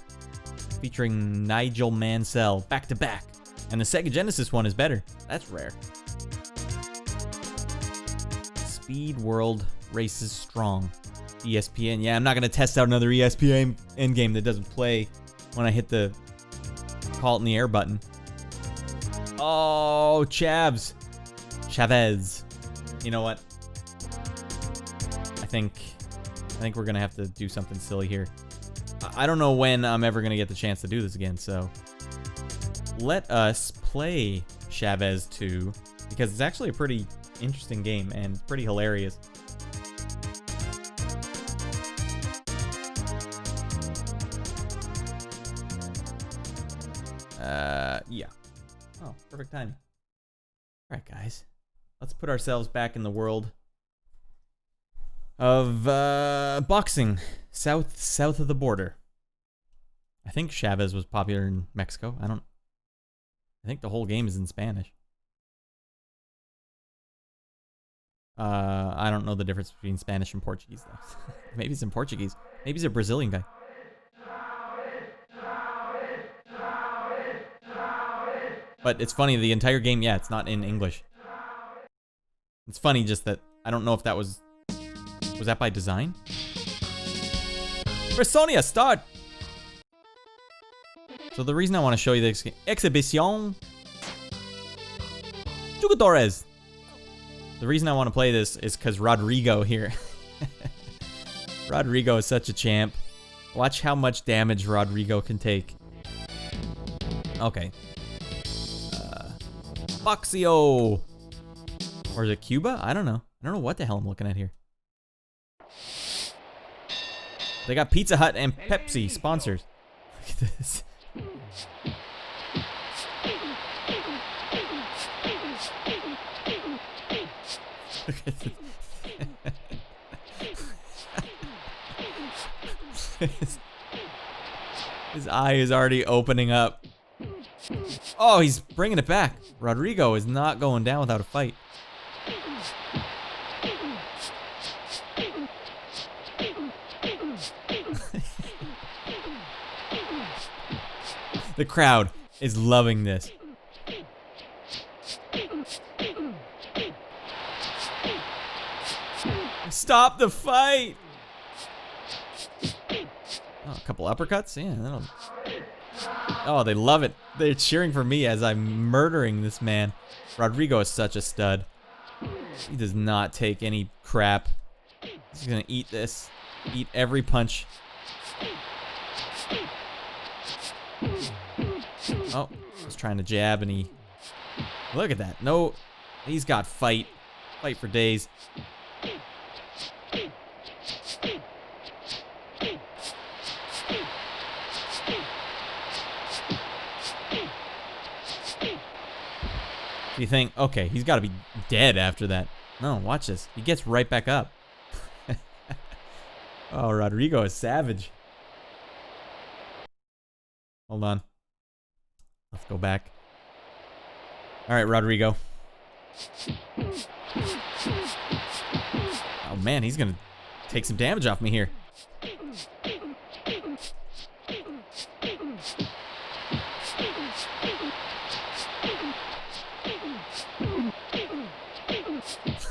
featuring Nigel Mansell back to back, and the Sega Genesis one is better. That's rare. Speed World Races Strong. ESPN. Yeah, I'm not going to test out another ESPN game that doesn't play when I hit the call it in the air button. Oh, Chavez. You know what? I think we're gonna have to do something silly here. I don't know when I'm ever gonna get the chance to do this again, so let us play Chavez 2 because it's actually a pretty interesting game and it's pretty hilarious. Yeah. Oh, perfect timing. All right, guys. Let's put ourselves back in the world of boxing south of the border. I think Chavez was popular in Mexico. I think the whole game is in Spanish. I don't know the difference between Spanish and Portuguese though. Maybe it's in Portuguese. Maybe he's a Brazilian guy. But it's funny, the entire game, yeah, it's not in English. It's funny just that I don't know if that was that by design? Personia, start! So the reason I want to show you this exhibition Jugadores. The reason I want to play this is because Rodrigo here. Rodrigo is such a champ. Watch how much damage Rodrigo can take. Okay. Boxio! Or is it Cuba? I don't know. I don't know what the hell I'm looking at here. They got Pizza Hut and Pepsi sponsors. Look at this. Look at this. His eye is already opening up. Oh, he's bringing it back. Rodrigo is not going down without a fight. The crowd is loving this. Stop the fight! Oh, a couple uppercuts? Yeah, that'll... Oh, they love it. They're cheering for me as I'm murdering this man. Rodrigo is such a stud. He does not take any crap. He's gonna eat this. Eat every punch. Oh, I was trying to jab and he... Look at that. No, he's got fight. Fight for days. You think, okay, he's got to be dead after that. No, watch this. He gets right back up. Oh, Rodrigo is savage. Hold on. Let's go back. All right, Rodrigo. Oh, man, he's going to take some damage off me here.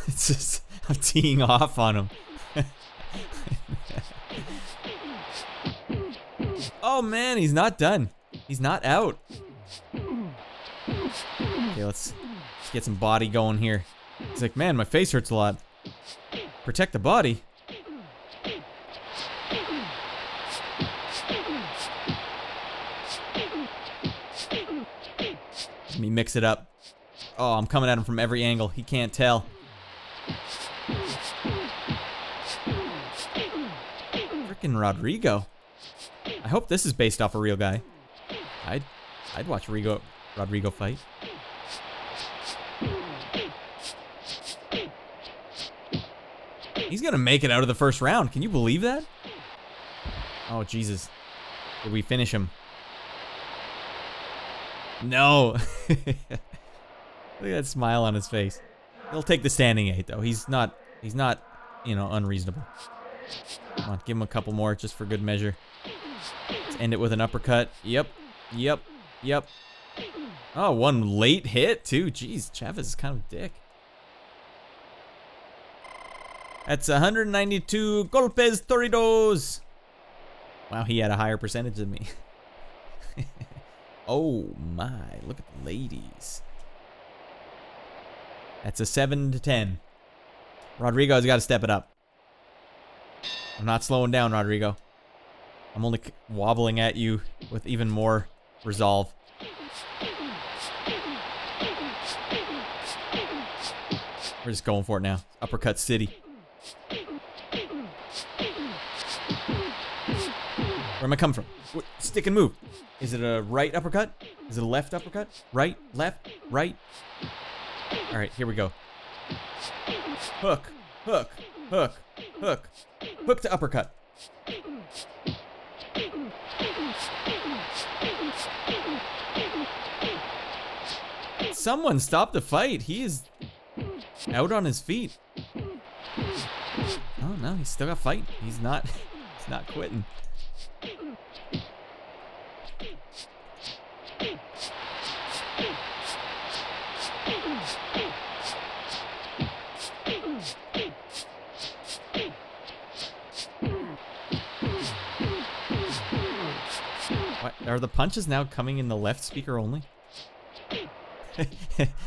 It's just, I'm teeing off on him. Oh man, he's not done. He's not out. Okay, let's get some body going here. He's like, man, my face hurts a lot. Protect the body. Let me mix it up. Oh, I'm coming at him from every angle. He can't tell. Frickin' Rodrigo. I hope this is based off a real guy. I'd watch Rodrigo fight. He's gonna make it out of the first round. Can you believe that? Oh, Jesus. Did we finish him? No. Look at that smile on his face. He'll take the standing 8 though. He's not, you know, unreasonable. Come on, give him a couple more just for good measure. Let's end it with an uppercut. Yep. Oh, one late hit too. Jeez, Chavez is kind of a dick. That's 192 golpes torridos. Wow, he had a higher percentage than me. Oh my, look at the ladies. That's a 7 to 10. Rodrigo's got to step it up. I'm not slowing down, Rodrigo. I'm only wobbling at you with even more resolve. We're just going for it now. Uppercut City. Where am I coming from? Stick and move. Is it a right uppercut? Is it a left uppercut? Right, left, right. All right, here we go. Hook, hook, hook, hook. Hook to uppercut. Someone stop the fight. He is out on his feet. Oh no, he's still got fight. He's not quitting. What? Are the punches now coming in the left speaker only?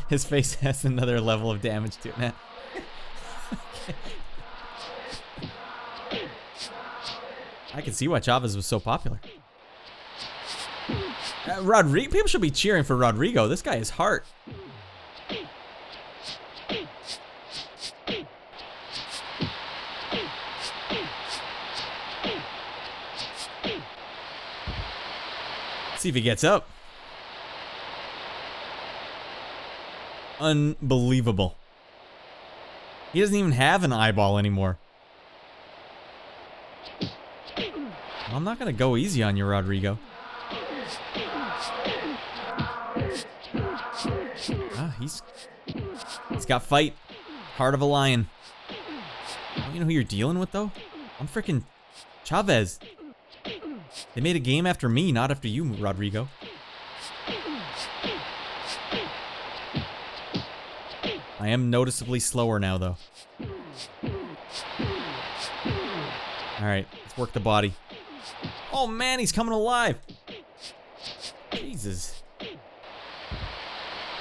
His face has another level of damage to it now. I can see why Chavez was so popular. Rodrigo, people should be cheering for Rodrigo. This guy is heart. See if he gets up. Unbelievable. He doesn't even have an eyeball anymore. I'm not gonna go easy on you, Rodrigo. He's got fight. Heart of a lion. Don't you know who you're dealing with, though? I'm freaking Chavez. They made a game after me, not after you, Rodrigo. I am noticeably slower now, though. Alright, let's work the body. Oh man, he's coming alive! Jesus.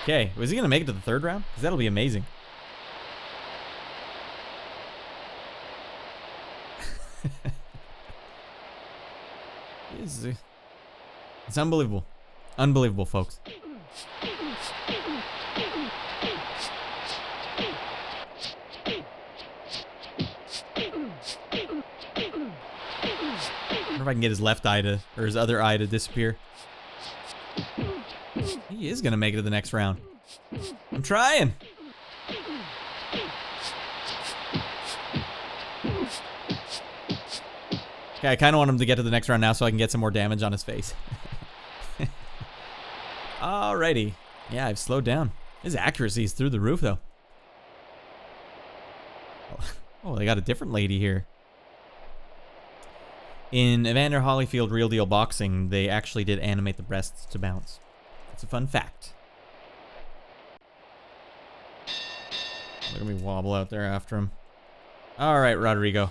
Okay, was he gonna make it to the third round? Because that'll be amazing. It's unbelievable. Unbelievable, folks. I wonder if I can get his left eye to, or his other eye to disappear. He is gonna make it to the next round. I'm trying. Okay, I kind of want him to get to the next round now so I can get some more damage on his face. Alrighty. Yeah, I've slowed down. His accuracy is through the roof, though. Oh, they got a different lady here. In Evander Holyfield Real Deal Boxing, they actually did animate the breasts to bounce. That's a fun fact. Look at me wobble out there after him. Alright, Rodrigo.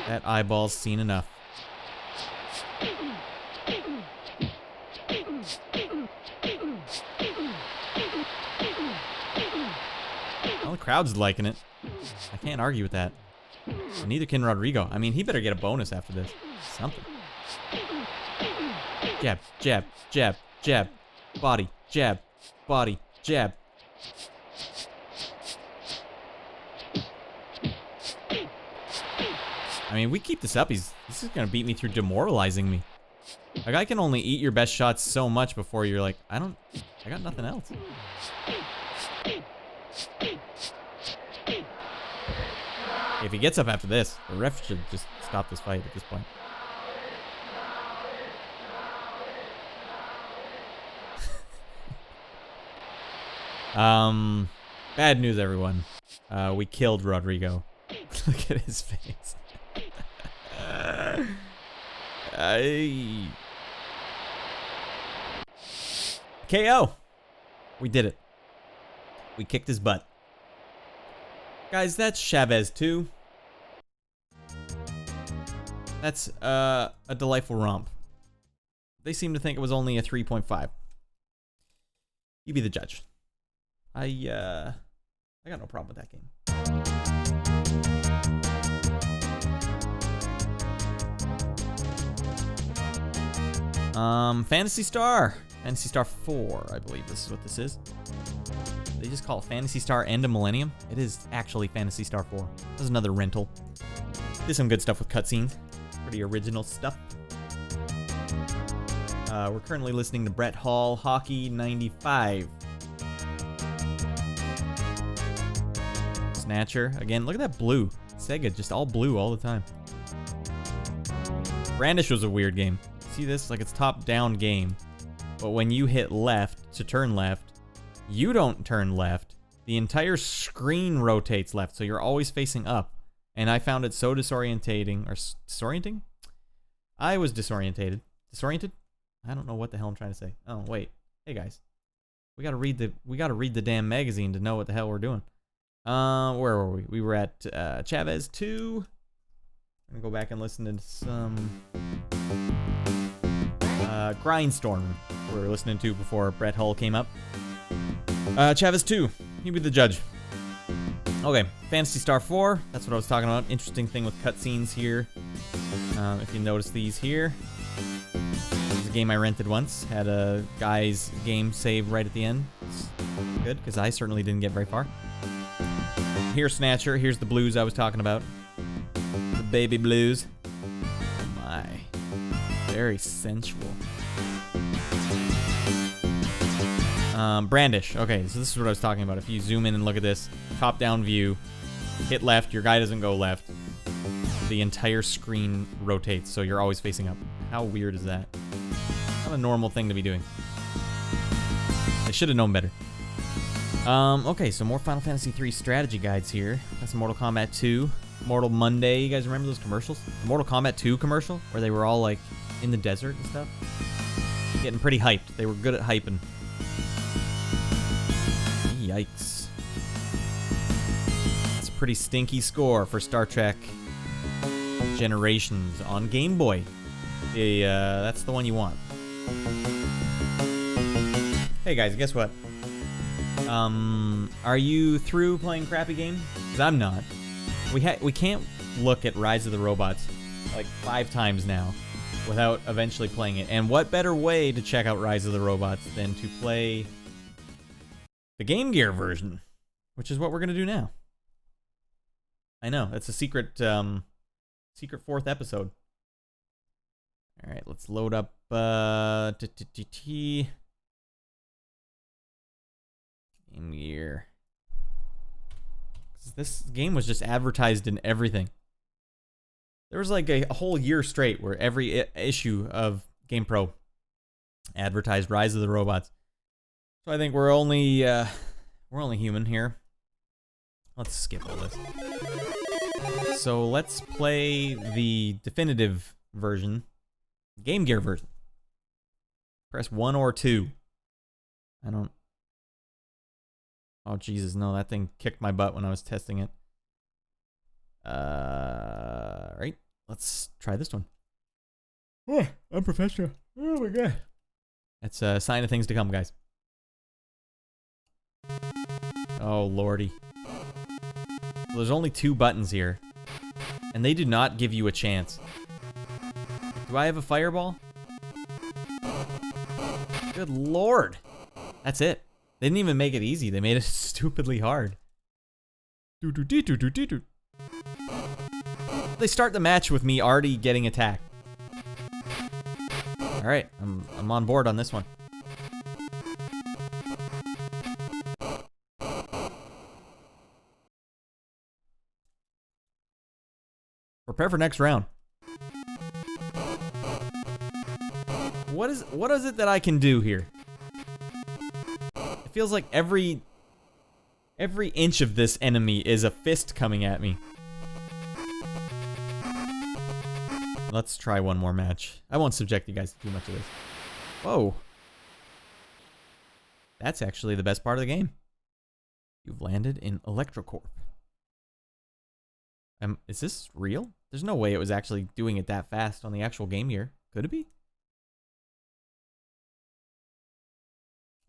That eyeball's seen enough. Well, the crowd's liking it. I can't argue with that. And neither can Rodrigo. I mean, he better get a bonus after this. Something. Jab, jab, jab, jab. Body, jab, body, jab. I mean, we keep this up, he's just gonna beat me through demoralizing me. Like, I can only eat your best shots so much before you're like, I got nothing else. If he gets up after this, the ref should just stop this fight at this point. Bad news, everyone. We killed Rodrigo. Look at his face. KO. We did it. We kicked his butt. Guys, that's Chavez 2. That's a delightful romp. They seem to think it was only a 3.5. You be the judge. I got no problem with that game. Phantasy Star. Phantasy Star 4, I believe this is what this is. They just call it Phantasy Star End of Millennium. It is actually Phantasy Star 4. This is another rental. Did some good stuff with cutscenes. Pretty original stuff. We're currently listening to Brett Hall, Hockey 95. Snatcher. Again, look at that blue. Sega, just all blue all the time. Brandish was a weird game. See this? Like, it's top-down game. But when you hit left to turn left, you don't turn left. The entire screen rotates left, so you're always facing up. And I found it so disorientating. Or disorienting? I was disorientated. Disoriented? I don't know what the hell I'm trying to say. Oh, wait. Hey, guys. We gotta read the damn magazine to know what the hell we're doing. Where were we? We were at Chavez 2. I'm gonna go back and listen to some Grindstorm we were listening to before Brett Hull came up. Chavez 2. You be the judge. Okay, Phantasy Star 4. That's what I was talking about. Interesting thing with cutscenes here. If you notice these here. This is a game I rented once. Had a guy's game save right at the end. It's good, because I certainly didn't get very far. Here's Snatcher. Here's the blues I was talking about. The baby blues. Oh my. Very sensual. Brandish. Okay, so this is what I was talking about. If you zoom in and look at this, top-down view, hit left, your guy doesn't go left. The entire screen rotates, so you're always facing up. How weird is that? Not a normal thing to be doing. I should have known better. Okay, so more Final Fantasy 3 strategy guides here. Got some Mortal Kombat 2. Mortal Monday, you guys remember those commercials? The Mortal Kombat 2 commercial, where they were all, like, in the desert and stuff? Getting pretty hyped. They were good at hyping. Yikes. That's a pretty stinky score for Star Trek Generations on Game Boy. That's the one you want. Hey guys, guess what? Are you through playing crappy games? 'Cause I'm not. We can't look at Rise of the Robots like 5 times now without eventually playing it. And what better way to check out Rise of the Robots than to play the Game Gear version, which is what we're gonna do now. I know, it's a secret 4th episode. All right, let's load up Game Gear. This game was just advertised in everything. There was like a whole year straight where every issue of GamePro advertised Rise of the Robots. So I think we're only human here. Let's skip all this. So let's play the definitive version, Game Gear version. Press 1 or 2. I don't. Oh Jesus, no! That thing kicked my butt when I was testing it. Right. Let's try this one. Oh, I'm professional. Oh my god. That's a sign of things to come, guys. Oh lordy. So there's only 2 buttons here, and they do not give you a chance. Do I have a fireball? Good lord. That's it. They didn't even make it easy. They made it stupidly hard. They start the match with me already getting attacked. All right, I'm on board on this one. Prepare for next round. What is it that I can do here? It feels like every inch of this enemy is a fist coming at me. Let's try one more match. I won't subject you guys to too much of this. Whoa. That's actually the best part of the game. You've landed in Electrocorp. Is this real? There's no way it was actually doing it that fast on the actual Game Gear. Could it be?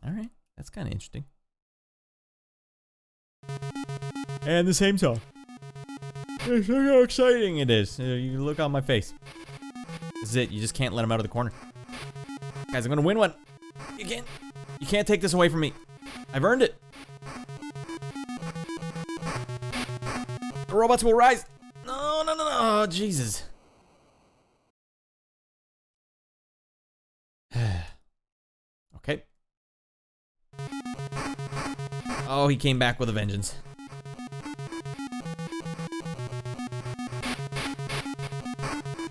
Alright, that's kind of interesting. And the same song. Look how exciting it is. You look on my face. This is it. You just can't let him out of the corner. Guys, I'm gonna win one. You can't take this away from me. I've earned it. The robots will rise. No. Oh, Jesus. Okay. Oh, he came back with a vengeance.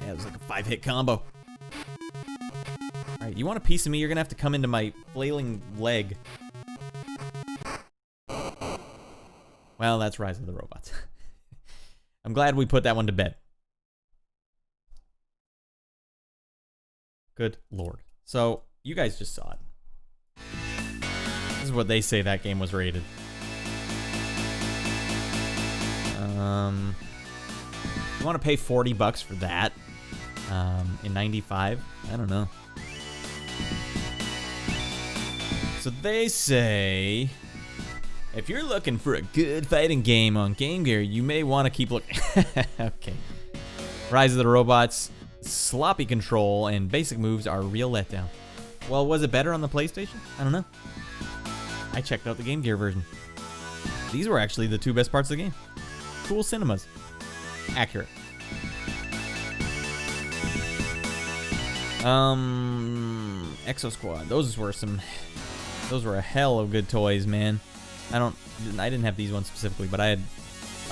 Yeah, it was like a 5-hit combo. Alright, you want a piece of me? You're gonna have to come into my flailing leg. Well, that's Rise of the Robots. I'm glad we put that one to bed. Good lord. So, you guys just saw it. This is what they say that game was rated. You want to pay $40 for that? In 95? I don't know. So they say, if you're looking for a good fighting game on Game Gear, you may want to keep looking. Okay. Rise of the Robots, sloppy control, and basic moves are a real letdown. Well, was it better on the PlayStation? I don't know. I checked out the Game Gear version. These were actually the two best parts of the game. Cool cinemas. Accurate. Exo Squad. Those were a hell of good toys, man. I didn't have these ones specifically, but I had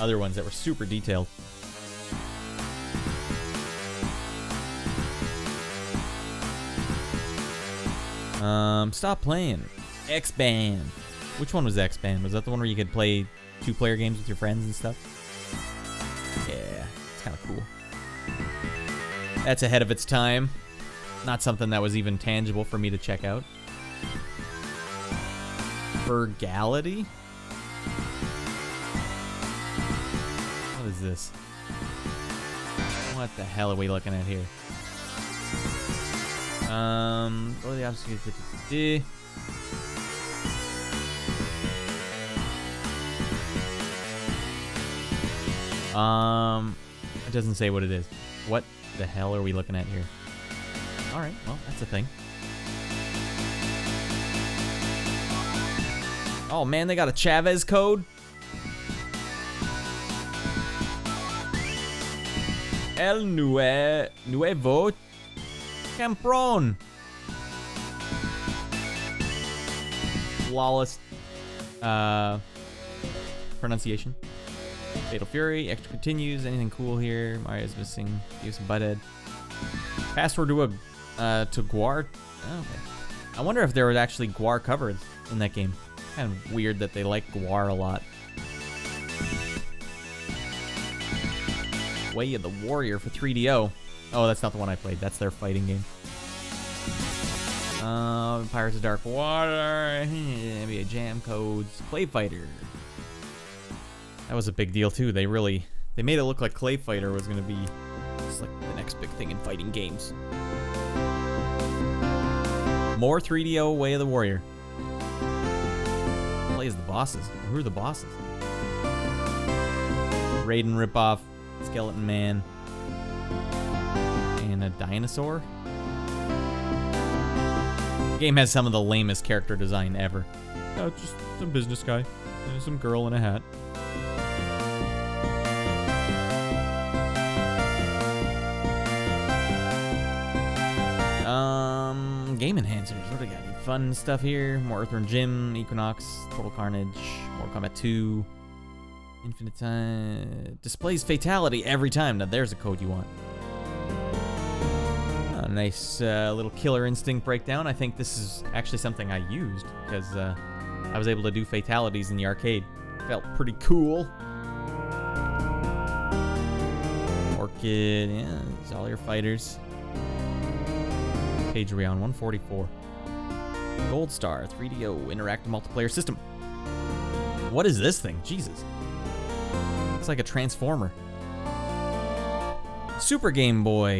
other ones that were super detailed. Stop playing. X-Band. Which one was X-Band? Was that the one where you could play 2-player games with your friends and stuff? Yeah, it's kind of cool. That's ahead of its time. Not something that was even tangible for me to check out. Virgality? What is this? What the hell are we looking at here? What are the options? It doesn't say what it is. What the hell are we looking at here? Alright, well, that's a thing. Oh man, they got a Chavez code? El Nuevo Campron. Flawless pronunciation. Fatal Fury, extra continues, anything cool here? Mario's missing. Use some butthead. Password to Guar. Oh, okay. I wonder if there was actually Guar covered in that game. Kind of weird that they like Guar a lot. Way of the Warrior for 3DO. Oh, that's not the one I played. That's their fighting game. Pirates of Dark Water. NBA Jam codes. Clay Fighter. That was a big deal too. They made it look like Clay Fighter was gonna be just like the next big thing in fighting games. More 3DO Way of the Warrior. Who plays the bosses? Who are the bosses? Raiden ripoff, Skeleton Man, and a dinosaur. The game has some of the lamest character design ever. Oh, just some business guy and some girl in a hat. Game enhancers. What do we got? Any fun stuff here? More Earthworm Jim, Equinox, Total Carnage, Mortal Kombat 2, Infinite Time. Displays fatality every time. Now there's a code you want. A nice little Killer Instinct breakdown. I think this is actually something I used because I was able to do fatalities in the arcade. Felt pretty cool. Orchid, yeah, it's all your fighters. Page are we on? 144. Gold Star 3DO interactive multiplayer system. What is this thing? Jesus. Looks like a transformer. Super Game Boy.